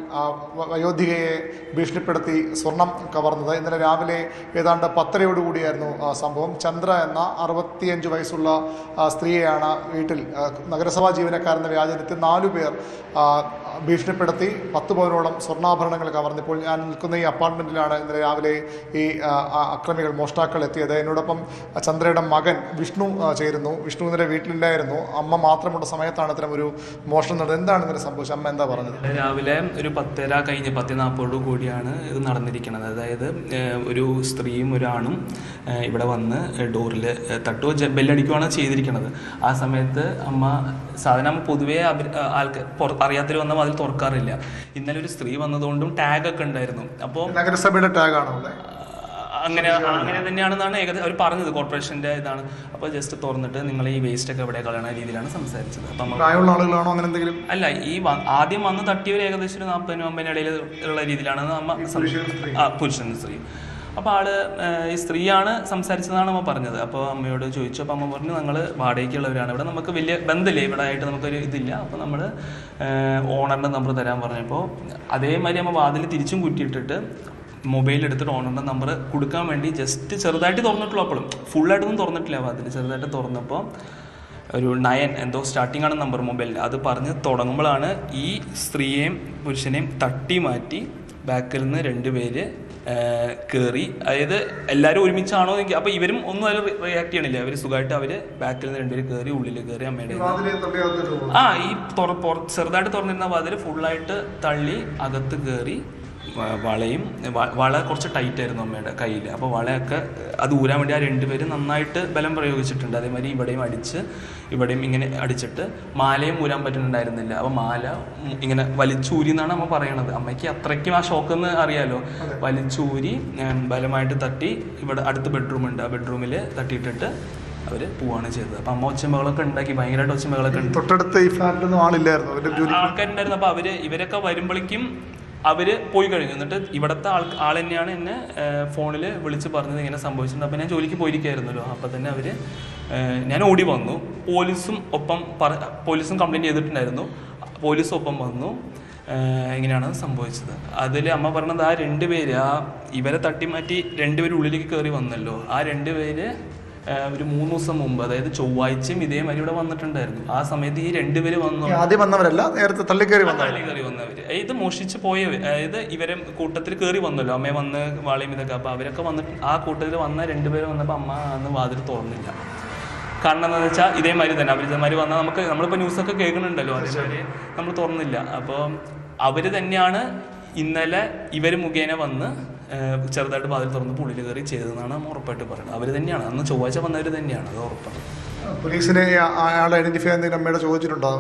വയോധികയെ ഭീഷണിപ്പെടുത്തി സ്വർണം കവർന്നത്. ഇന്നലെ രാവിലെ ഏതാണ്ട് 10:30 സംഭവം. ചന്ദ്ര എന്ന 65 വയസ്സുള്ള സ്ത്രീയെയാണ് വീട്ടിൽ നഗരസഭാ ജീവനക്കാരെന്ന വ്യാജനത്തിൽ 4 പേർ ഭീഷണിപ്പെടുത്തി 10 പവനോളം സ്വർണ്ണാഭരണങ്ങൾ കവർന്നു. ഇപ്പോൾ ഞാൻ നിൽക്കുന്ന ഈ അപ്പാർട്ട്മെന്റിലാണ് ഇന്നലെ രാവിലെ ഈ അക്രമികൾ മോഷ്ടാക്കൾ എത്തിയത്. എന്നോടൊപ്പം ചന്ദ്രയുടെ മകൻ വിഷ്ണു ചേരുന്നു. വിഷ്ണു ഇന്നലെ വീട്ടിലില്ലായിരുന്നു. അമ്മ മാത്രമുള്ള സമയത്താണ് ഇത്തരം ഒരു മോഷണം നടന്നത്. എന്താണ് ഇന്നലെ സംഭവിച്ചത്? അമ്മ എന്താ പറഞ്ഞത്? രാവിലെ ഒരു 10:30 കഴിഞ്ഞ് 10:40 കൂടിയാണ് ഇത് നടന്നിരിക്കുന്നത്. അതായത് ഒരു സ്ത്രീയും ഒരാണും ഇവിടെ വന്ന് ഡോറിൽ തട്ടുകയോ ബെല്ലടിക്കുകയാണ് ചെയ്തിരിക്കുന്നത്. ആ സമയത്ത് അമ്മ സാധാരണ പൊതുവേ അറിയാത്തൊരു വന്ന അതിൽ തുറക്കാറില്ല. ഇന്നലെ ഒരു സ്ത്രീ വന്നതുകൊണ്ടും ടാഗൊക്കെ ഉണ്ടായിരുന്നു. അപ്പോൾ നഗരസഭയുടെ ടാഗാണോ? അങ്ങനെ തന്നെയാണെന്നാണ് അവർ പറഞ്ഞത്. കോർപ്പറേഷൻ്റെ ഇതാണ്. അപ്പോൾ ജസ്റ്റ് തുറന്നിട്ട് നിങ്ങൾ ഈ വേസ്റ്റ് ഒക്കെ എവിടെ കളയണ രീതിയിലാണ് സംസാരിച്ചത്. അപ്പം അല്ല, ഈ ആദ്യം വന്ന് തട്ടിയവർ ഏകദേശം ഒരു 40-50 ഇടയിൽ ഉള്ള രീതിയിലാണ് പുരുഷൻ സ്ത്രീ. അപ്പോൾ ഈ സ്ത്രീയാണ് സംസാരിച്ചതാണ് അമ്മ പറഞ്ഞത്. അപ്പോൾ അമ്മയോട് ചോദിച്ചു. അപ്പോൾ അമ്മ പറഞ്ഞു ഞങ്ങൾ വാടകയ്ക്കുള്ളവരാണ്, ഇവിടെ നമുക്ക് വലിയ ബന്ധമില്ല, ഇവിടെ ആയിട്ട് നമുക്കൊരു ഇതില്ല. അപ്പോൾ നമ്മൾ ഓണറിൻ്റെ നമ്പർ തരാൻ പറഞ്ഞപ്പോൾ അതേമാതിരി അമ്മ വാതിൽ തിരിച്ചും കുറ്റിയിട്ടിട്ട് മൊബൈൽ എടുത്തിട്ട് ഓണറിൻ്റെ നമ്പർ കൊടുക്കാൻ വേണ്ടി ജസ്റ്റ് ചെറുതായിട്ട് തുറന്നിട്ടുള്ളൂ. അപ്പോഴും ഫുള്ളായിട്ടൊന്നും തുറന്നിട്ടില്ല. വാതിൽ ചെറുതായിട്ട് തുറന്നപ്പോൾ ഒരു 9 എന്തോ സ്റ്റാർട്ടിംഗ് ആണ് നമ്പർ മൊബൈലിൽ. അത് പറഞ്ഞ് തുടങ്ങുമ്പോഴാണ് ഈ സ്ത്രീയെയും പുരുഷനെയും തട്ടി മാറ്റി ബാക്കിൽ നിന്ന് 2 പേര് കയറി. അതായത് എല്ലാവരും ഒരുമിച്ചാണോ എങ്കിൽ അപ്പോൾ ഇവരും ഒന്നും അതിൽ റിയാക്ട് ചെയ്യണില്ല. അവർ സുഖമായിട്ട് അവർ ബാക്കിൽ നിന്ന് 2 പേര് കയറി ഉള്ളിൽ കയറി അമ്മയുടെ ഈ ചെറുതായിട്ട് തുറന്നിരുന്ന വാതിൽ ഫുള്ളായിട്ട് തള്ളി അകത്ത് കയറി. വള കുറച്ച് ടൈറ്റ് ആയിരുന്നു അമ്മയുടെ കയ്യിൽ. അപ്പോൾ വളയൊക്കെ അത് ഊരാൻ വേണ്ടി ആ 2 പേര് നന്നായിട്ട് ബലം പ്രയോഗിച്ചിട്ടുണ്ട്. അതേമാതിരി ഇവിടെയും ഇവിടെയും ഇങ്ങനെ അടിച്ചിട്ട് മാലയും ഊരാൻ പറ്റുന്നുണ്ടായിരുന്നില്ല. അപ്പോൾ മാല ഇങ്ങനെ വലിച്ചൂരി എന്നാണ് അമ്മ പറയണത്. അമ്മയ്ക്ക് അത്രയ്ക്കും ആ ഷോക്കെന്ന് അറിയാലോ. വലിച്ചൂരി ബലമായിട്ട് തട്ടി ഇവിടെ അടുത്ത് ബെഡ്റൂമുണ്ട്. ആ ബെഡ്റൂമിൽ തട്ടിയിട്ടിട്ട് അവർ പോവാണ് ചെയ്തത്. അപ്പം അമ്മ ഒച്ചമകളൊക്കെ ഉണ്ടാക്കി, ഭയങ്കരമായിട്ട് ഒച്ചമകളൊക്കെ ഉണ്ട്. തൊട്ടടുത്ത് ഈ ഫ്ലാറ്റിലൊന്നും ആൾക്കാരുണ്ടായിരുന്നു. അപ്പോൾ ഇവരൊക്കെ വരുമ്പോഴേക്കും അവർ പോയി കഴിഞ്ഞു. എന്നിട്ട് ഇവിടുത്തെ ആൾ തന്നെയാണ് എന്നെ ഫോണിൽ വിളിച്ച് പറഞ്ഞത് ഇങ്ങനെ സംഭവിച്ചിട്ടുണ്ട്. അപ്പോൾ ഞാൻ ജോലിക്ക് പോയിരിക്കുകയായിരുന്നല്ലോ. അപ്പോൾ തന്നെ ഞാൻ ഓടി വന്നു. പോലീസും കംപ്ലയിൻറ്റ് ചെയ്തിട്ടുണ്ടായിരുന്നു. പോലീസും ഒപ്പം വന്നു. ഇങ്ങനെയാണ് സംഭവിച്ചത്. അതിൽ അമ്മ പറഞ്ഞത് ആ 2 പേര് ഇവരെ തട്ടിമാറ്റി 2 പേര് ഉള്ളിലേക്ക് കയറി വന്നല്ലോ. ആ 2 പേര് ഒരു 3 ദിവസം മുമ്പ്, അതായത് ചൊവ്വാഴ്ചയും ഇതേമാതിരി ഇവിടെ വന്നിട്ടുണ്ടായിരുന്നു. ആ സമയത്ത് ഈ 2 പേര് ആദ്യം വന്നവരല്ല, നേരത്തെ തള്ളിക്കയറി വന്നവര്. ഇത് മോഷിച്ച് പോയവർ, അതായത് ഇവരെ കൂട്ടത്തിൽ കയറി വന്നല്ലോ. അമ്മയെ വന്ന് വാളയും ഇതൊക്കെ. അപ്പോൾ അവരൊക്കെ വന്നിട്ട് ആ കൂട്ടത്തിൽ വന്ന 2 പേര് വന്നപ്പോൾ അമ്മ അന്ന് വാതിൽ തുറന്നില്ല. കാരണം എന്താണെന്ന് വെച്ചാൽ ഇതേമാതിരി തന്നെ അപരിചിതന്മാർ വന്നാൽ നമ്മളിപ്പോൾ ന്യൂസൊക്കെ കേൾക്കുന്നുണ്ടല്ലോ, അതേമാതിരി നമ്മൾ തുറന്നില്ല. അപ്പോൾ അവർ തന്നെയാണ് ഇന്നലെ ഇവർ മുഖേന വന്ന് ചെറുതായിട്ട് വാതിൽ തുറന്ന് ഉള്ളിൽ കയറി ചെയ്തതെന്നാണ് ഉറപ്പായിട്ട് പറയുന്നത്. അവർ തന്നെയാണ് അന്ന് ചൊവ്വാഴ്ച വന്നവർ തന്നെയാണ്, അത് ഉറപ്പാണ്. പോലീസിനെ അയാളെ ഐഡന്റിഫൈ എന്തെങ്കിലും അമ്മയുടെ ചോദിച്ചിട്ടുണ്ടോ?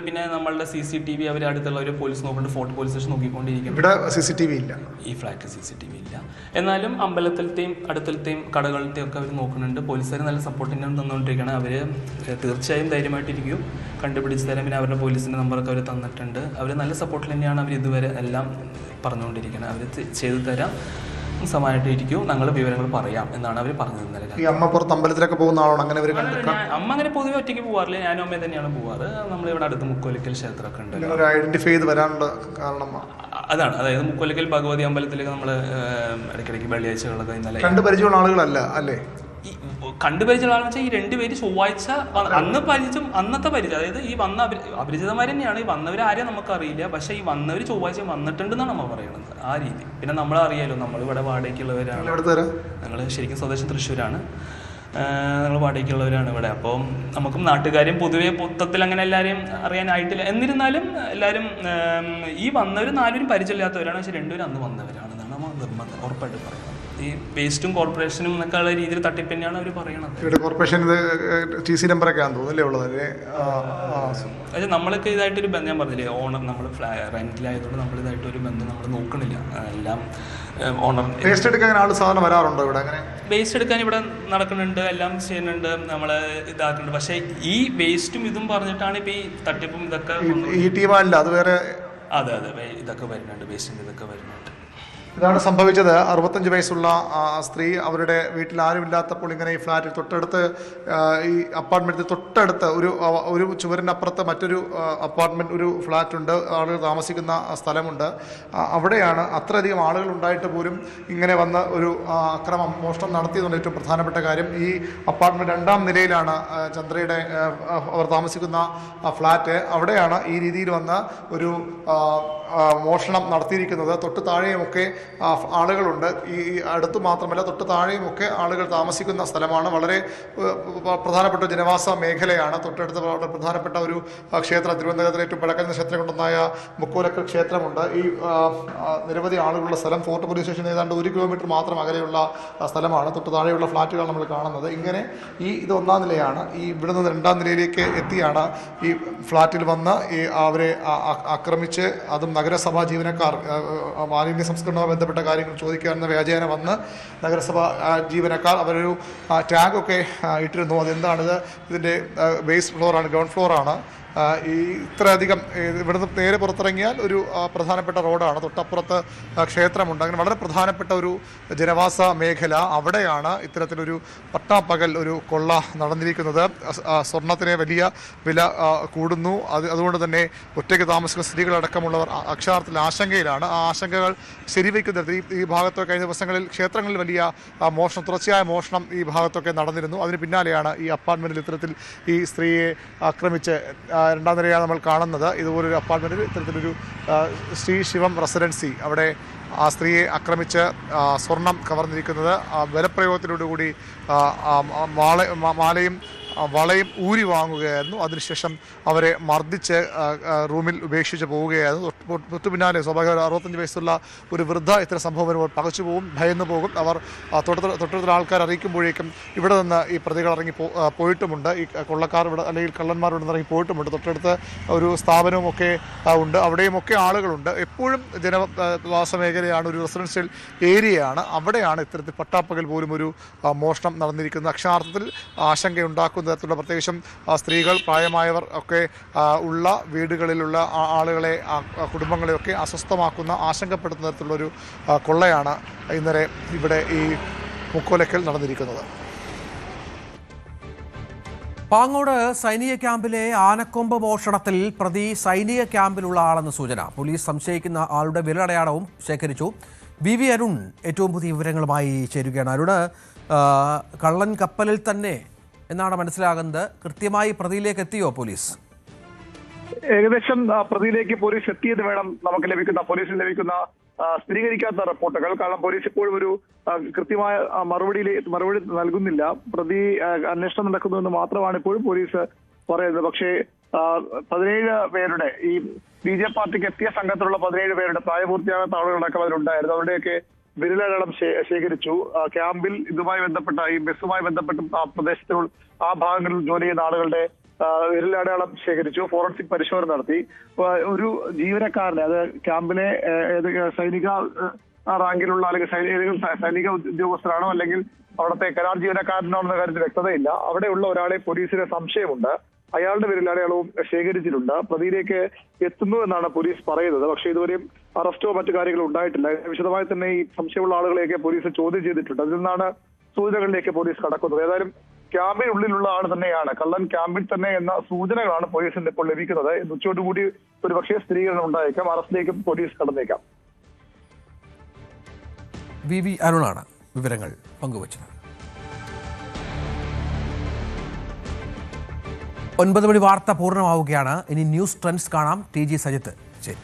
പിന്നെ നമ്മളുടെ CCTV അവർ അടുത്തുള്ള ഒരു പോലീസ് നോക്കുന്നുണ്ട്. ഫോർട്ട് പോലീസ് സ്റ്റേഷൻ നോക്കിക്കൊണ്ടിരിക്കുന്നു. ഇവിടെ CCTV ഇല്ല, ഈ ഫ്ലാറ്റ് CCTV ഇല്ല. എന്നാലും അമ്പലത്തിലത്തെയും അടുത്തലത്തെയും കടകളത്തെയും ഒക്കെ അവർ നോക്കുന്നുണ്ട്. പോലീസുകാർ നല്ല സപ്പോർട്ടിൻ്റെ തന്നുകൊണ്ടിരിക്കുകയാണ്. അവർ തീർച്ചയായും ധൈര്യമായിട്ടിരിക്കും, കണ്ടുപിടിച്ച് തരാം. പിന്നെ അവരുടെ പോലീസിൻ്റെ നമ്പറൊക്കെ അവർ തന്നിട്ടുണ്ട്. അവർ നല്ല സപ്പോർട്ടിൽ തന്നെയാണ് അവർ ഇതുവരെ എല്ലാം പറഞ്ഞുകൊണ്ടിരിക്കുന്നത്. അവർ ചെയ്തു തരാം, സമായിട്ട് ഞങ്ങൾ വിവരങ്ങൾ പറയാം എന്നാണ് അവർ പറഞ്ഞത്. ഇന്നലെ ഈ അമ്മ പുറത്ത് അമ്പലത്തിലൊക്കെ പോകുന്ന ആളാണ്. അങ്ങനെ അമ്മ അങ്ങനെ പൊതുവെ ഒറ്റയ്ക്ക് പോകാറില്ല. ഞാനും അമ്മയെ തന്നെയാണ് പോവാറ്. നമ്മളിവിടെ അടുത്ത് മുക്കോലക്കൽ ക്ഷേത്രമൊക്കെ ഉണ്ട്. ഐഡന്റിഫൈ ചെയ്ത് വരാനുള്ള കാരണം അതാണ്. അതായത് മുക്കോലക്കൽ ഭഗവതി അമ്പലത്തിലേക്ക് നമ്മൾ ഇടയ്ക്കിടയ്ക്ക് വെള്ളിയാഴ്ചകളൊക്കെ ഇന്നലെ കണ്ടു പരിചയമുള്ള ആളുകളല്ല അല്ലേ? കണ്ടുപരിചയമുള്ള ആളെന്ന് വെച്ചാൽ ഈ 2 പേര് ചൊവ്വാഴ്ച അന്നത്തെ പരിചയം, അതായത് ഈ വന്ന അപരിചിതന്മാർ തന്നെയാണ്. ഈ വന്നവർ ആരെയും നമുക്കറിയില്ല. പക്ഷെ ഈ വന്നവർ ചൊവ്വാഴ്ച വന്നിട്ടുണ്ടെന്നാണ് നമ്മൾ പറയുന്നത്. ആ രീതി. പിന്നെ നമ്മളറിയാലോ, നമ്മളിവിടെ വാടകയ്ക്കുള്ളവരാണ്. ഞങ്ങൾ ശരിക്കും സ്വദേശം തൃശ്ശൂരാണ്. ഞങ്ങൾ വാടകയ്ക്കുള്ളവരാണ് ഇവിടെ. അപ്പം നമുക്കും നാട്ടുകാരും പൊതുവെ മൊത്തത്തിൽ അങ്ങനെ എല്ലാവരെയും അറിയാനായിട്ടില്ല. എന്നിരുന്നാലും എല്ലാവരും ഈ വന്നവർ 4 പേരും പരിചയമില്ലാത്തവരാണ്. പക്ഷേ 2 പേരും അന്ന് വന്നവരാണെന്നാണ് നമ്മൾ നിർബന്ധം ഉറപ്പായിട്ട് പറയുന്നത്. ഈ വേസ്റ്റും കോർപ്പറേഷനും എന്നൊക്കെ ഉള്ള രീതിയിൽ തട്ടിപ്പ് തന്നെയാണ് അവർ പറയണത്. ഇവിടെ കോർപ്പറേഷൻ TC നമ്പറൊക്കെ ആണെന്ന് തോന്നുന്നില്ലേ ഉള്ളത്? പക്ഷേ നമ്മളൊക്കെ ഇതായിട്ടൊരു ബന്ധം, ഞാൻ പറഞ്ഞില്ലേ, ഓണർ നമ്മൾ റെന്റിലായതുകൊണ്ട് നമ്മളിതായിട്ടൊരു ബന്ധം നമ്മൾ നോക്കണില്ല. എല്ലാം ഓണർ. വേസ്റ്റ് എടുക്കാൻ ആൾ സാധാരണ വരാറുണ്ടോ ഇവിടെ? അങ്ങനെ വേസ്റ്റ് എടുക്കാൻ ഇവിടെ നടക്കുന്നുണ്ട്, എല്ലാം ചെയ്യുന്നുണ്ട്, നമ്മൾ ഇതാക്കുന്നുണ്ട്. പക്ഷേ ഈ വേസ്റ്റും ഇതും പറഞ്ഞിട്ടാണ് ഇപ്പോൾ ഈ തട്ടിപ്പും ഇതൊക്കെ. ഈ ടീമല്ല, അത് വേറെ. അതെ ഇതൊക്കെ വരുന്നുണ്ട്, വേസ്റ്റിൻ്റെ ഇതൊക്കെ വരുന്നുണ്ട്. ഇതാണ് സംഭവിച്ചത്. 65 വയസ്സുള്ള സ്ത്രീ അവരുടെ വീട്ടിൽ ആരുമില്ലാത്തപ്പോൾ ഇങ്ങനെ ഈ ഫ്ലാറ്റിൽ തൊട്ടടുത്ത്, ഈ അപ്പാർട്ട്മെൻറ്റിൽ തൊട്ടടുത്ത് ഒരു ചുവരിൻ്റെ അപ്പുറത്ത് മറ്റൊരു അപ്പാർട്ട്മെൻറ്റ്, ഒരു ഫ്ലാറ്റ് ഉണ്ട്, ആളുകൾ താമസിക്കുന്ന സ്ഥലമുണ്ട്. അവിടെയാണ് അത്രയധികം ആളുകൾ ഉണ്ടായിട്ട് പോലും ഇങ്ങനെ വന്ന് ഒരു അക്രമം, മോഷണം നടത്തിയതുകൊണ്ട് ഏറ്റവും പ്രധാനപ്പെട്ട കാര്യം, ഈ അപ്പാർട്ട്മെൻറ്റ് 2ാം നിലയിലാണ് ചന്ദ്രയുടെ അവർ താമസിക്കുന്ന ഫ്ലാറ്റ്. അവിടെയാണ് ഈ രീതിയിൽ വന്ന് ഒരു മോഷണം നടത്തിയിരിക്കുന്നത്. തൊട്ട് താഴെയുമൊക്കെ ആളുകളുണ്ട്. ഈ അടുത്ത് മാത്രമല്ല, തൊട്ട് താഴെയുമൊക്കെ ആളുകൾ താമസിക്കുന്ന സ്ഥലമാണ്. വളരെ പ്രധാനപ്പെട്ട ജനവാസ മേഖലയാണ്. തൊട്ടടുത്ത് വളരെ പ്രധാനപ്പെട്ട ഒരു ക്ഷേത്രം, തിരുവനന്തപുരത്തിലെ ഏറ്റവും പഴക്കം ക്ഷേത്രങ്ങളുണ്ടായ മുക്കോലക്കൽ ക്ഷേത്രമുണ്ട്. ഈ നിരവധി ആളുകളുള്ള സ്ഥലം ഫോർട്ട് പോലീസ് സ്റ്റേഷൻ ഏതാണ്ട് 1 കിലോമീറ്റർ മാത്രം അകലെയുള്ള സ്ഥലമാണ്. തൊട്ട് താഴെയുള്ള ഫ്ലാറ്റുകൾ നമ്മൾ കാണുന്നത്. ഇങ്ങനെ ഇത് 1ാം നിലയാണ്. ഈ ഇവിടെ നിന്ന് 2ാം നിലയിലേക്ക് എത്തിയാണ് ഈ ഫ്ലാറ്റിൽ വന്ന് അവരെ ആക്രമിച്ച്, അതും നഗരസഭാ ജീവനക്കാർ മാലിന്യ സംസ്കരണവുമായി ബന്ധപ്പെട്ട കാര്യങ്ങൾ ചോദിക്കാവുന്ന വ്യാജേന വന്ന് നഗരസഭ ജീവനക്കാർ അവരൊരു ടാഗൊക്കെ ഇട്ടിരുന്നു. അതെന്താണിത്? ഇതിൻ്റെ ബേസ് ഫ്ലോറാണ്, ഗ്രൗണ്ട് ഫ്ലോറാണ്. ഈ ഇത്രയധികം ഇവിടുന്ന് നേരെ പുറത്തിറങ്ങിയാൽ ഒരു പ്രധാനപ്പെട്ട റോഡാണ്, തൊട്ടപ്പുറത്ത് ക്ഷേത്രമുണ്ട്. അങ്ങനെ വളരെ പ്രധാനപ്പെട്ട ഒരു ജനവാസ മേഖല. അവിടെയാണ് ഇത്തരത്തിലൊരു പട്ടാപ്പകൽ ഒരു കൊള്ള നടന്നിരിക്കുന്നത്. സ്വർണത്തിന് വലിയ വില കൂടുന്നു. അതുകൊണ്ട് തന്നെ ഒറ്റയ്ക്ക് താമസിക്കുന്ന സ്ത്രീകളടക്കമുള്ളവർ അക്ഷരാർത്ഥത്തിൽ ആശങ്കയിലാണ്. ആ ആശങ്കകൾ ശരിവയ്ക്കുന്നത് ഈ ഭാഗത്തൊക്കെ കഴിഞ്ഞ ദിവസങ്ങളിൽ ക്ഷേത്രങ്ങളിൽ വലിയ മോഷണം, തുടർച്ചയായ മോഷണം ഈ ഭാഗത്തൊക്കെ നടന്നിരുന്നു. അതിന് പിന്നാലെയാണ് ഈ അപ്പാർട്ട്മെൻറ്റിൽ ഇത്തരത്തിൽ ഈ സ്ത്രീയെ ആക്രമിച്ച് 2ാം നിലയാണ് നമ്മൾ കാണുന്നത്. ഇതുപോലൊരു അപ്പാർട്ട്മെൻറ്റിൽ ഇത്തരത്തിലൊരു ശ്രീ ശിവം റെസിഡൻസി, അവിടെ ആ സ്ത്രീയെ ആക്രമിച്ച് സ്വർണം കവർന്നിരിക്കുന്നത്. ബലപ്രയോഗത്തിനോടുകൂടി മാലയും വളയും ഊരി വാങ്ങുകയായിരുന്നു. അതിനുശേഷം അവരെ മർദ്ദിച്ച് റൂമിൽ ഉപേക്ഷിച്ച് പോവുകയായിരുന്നു. തൊട്ടു പിന്നാലെ സ്വാഭാവിക 65 വയസ്സുള്ള ഒരു വൃദ്ധ ഇത്തരം സംഭവം വരുമ്പോൾ പകച്ചു പോകും, ഭയന്നു പോകും. അവർ തൊട്ടടുത്തുള്ള ആൾക്കാർ അറിയിക്കുമ്പോഴേക്കും ഇവിടെ നിന്ന് ഈ പ്രതികൾ ഇറങ്ങി പോയിട്ടുമുണ്ട്. ഈ കൊള്ളക്കാർ ഇവിടെ, അല്ലെങ്കിൽ കള്ളന്മാർ ഇവിടെ നിന്ന് ഇറങ്ങി പോയിട്ടുമുണ്ട്. തൊട്ടടുത്ത് ഒരു സ്ഥാപനവും ഒക്കെ ഉണ്ട്, അവിടെയുമൊക്കെ ആളുകളുണ്ട്. എപ്പോഴും ജനവാസ മേഖലയാണ്, ഒരു റെസിഡൻഷ്യൽ ഏരിയയാണ്. അവിടെയാണ് ഇത്തരത്തിൽ പട്ടാപ്പകൽ പോലും ഒരു മോഷണം നടന്നിരിക്കുന്നത്. അക്ഷരാർത്ഥത്തിൽ ആശങ്കയുണ്ടാക്കുന്ന തരത്തിലുള്ള, പ്രത്യേകിച്ചും സ്ത്രീകൾ, പ്രായമായവർ ഒക്കെ ഉള്ള വീടുകളിലുള്ള ആളുകളെ, കുടുംബങ്ങളെയൊക്കെ അസ്വസ്ഥമാക്കുന്ന, ആശങ്കപ്പെടുത്തുന്ന തരത്തിലുള്ളൊരു കൊള്ളയാണ് ഇന്നലെ ഇവിടെ ഈ മുക്കോലക്കൽ നടന്നിരിക്കുന്നത്. പാങ്ങോട് സൈനിക ക്യാമ്പിലെ ആനക്കൊമ്പ് മോഷണത്തിൽ പ്രതി സൈനിക ക്യാമ്പിലുള്ള ആളെന്ന് സൂചന. പോലീസ് സംശയിക്കുന്ന ആളുടെ വിരലടയാളവും ശേഖരിച്ചു. BV അരുൺ ഏറ്റവും പുതിയ വിവരങ്ങളുമായി ചേരുകയാണ്. അരുണ്, കള്ളൻ കപ്പലിൽ തന്നെ എന്നാണ് മനസ്സിലാകുന്നത്. കൃത്യമായി പ്രതിയിലേക്ക് എത്തിയോ പോലീസ്? ഏകദേശം പ്രതിയിലേക്ക് പോലീസ് എത്തിയത് വേണം നമുക്ക് പോലീസിന് ലഭിക്കുന്ന സ്ഥിരീകരിക്കാത്ത റിപ്പോർട്ടുകൾ. കാരണം പോലീസ് ഇപ്പോഴും ഒരു കൃത്യമായ മറുപടി നൽകുന്നില്ല. പ്രതി അന്വേഷണം നടക്കുന്നുവെന്ന് മാത്രമാണ് ഇപ്പോഴും പോലീസ് പറയുന്നത്. പക്ഷേ 17 പേരുടെ, ഈ BJP പാർട്ടിക്ക് എത്തിയ സംഘത്തിലുള്ള 17 പേരുടെ പ്രായപൂർത്തിയാകാത്ത ആളുകളടക്കം അതിലുണ്ടായിരുന്നു. അവരുടെയൊക്കെ വിരലടയാളം ശേഖരിച്ചു. ക്യാമ്പിൽ ഇതുമായി ബന്ധപ്പെട്ട, ഈ ബസ്സുമായി ബന്ധപ്പെട്ട ആ പ്രദേശത്തിലുള്ള ആ ഭാഗങ്ങളിൽ ജോലി ചെയ്യുന്ന ആളുകളുടെ വിരലടയാളം ശേഖരിച്ചു. ഫോറൻസിക് പരിശോധന നടത്തി. ഒരു ജീവനക്കാരനെ, അത് ക്യാമ്പിലെ സൈനിക റാങ്കിലുള്ള, അല്ലെങ്കിൽ സൈനിക ഉദ്യോഗസ്ഥരാണോ അല്ലെങ്കിൽ അവിടുത്തെ കരാർ ജീവനക്കാരനോ എന്ന കാര്യത്തിൽ വ്യക്തതയില്ല. അവിടെയുള്ള ഒരാളെ പോലീസിന് സംശയമുണ്ട്. അയാളുടെ വിരലടയാളവും ശേഖരിച്ചിട്ടുണ്ട്. പ്രതിയിലേക്ക് എത്തുന്നു എന്നാണ് പോലീസ് പറയുന്നത്. പക്ഷേ ഇതുവരെയും അറസ്റ്റോ മറ്റു കാര്യങ്ങളോ ഉണ്ടായിട്ടില്ല. വിശദമായി തന്നെ ഈ സംശയമുള്ള ആളുകളെയൊക്കെ പോലീസ് ചോദ്യം ചെയ്തിട്ടുണ്ട്. അതിൽ നിന്നാണ് സൂചനകളിലേക്ക് പോലീസ് കടക്കുന്നത്. ഏതായാലും ക്യാമ്പിനുള്ളിലുള്ള ആൾ തന്നെയാണ്, കള്ളൻ ക്യാമ്പിൽ തന്നെ എന്ന സൂചനകളാണ് പോലീസിന് ഇപ്പോൾ ലഭിക്കുന്നത്. ഉച്ചയോടുകൂടി ഒരുപക്ഷെ സ്ഥിരീകരണം ഉണ്ടായേക്കാം, അറസ്റ്റിലേക്കും പോലീസ് കടന്നേക്കാം. BV അരുണാണ് വിവരങ്ങൾ പങ്കുവച്ചത്. 9 മണി വാർത്ത പൂർണ്ണമാവുകയാണ്. ഇനി ന്യൂസ് ട്രെൻഡ്സ് കാണാം. TG സജിത്ത്. ശരി.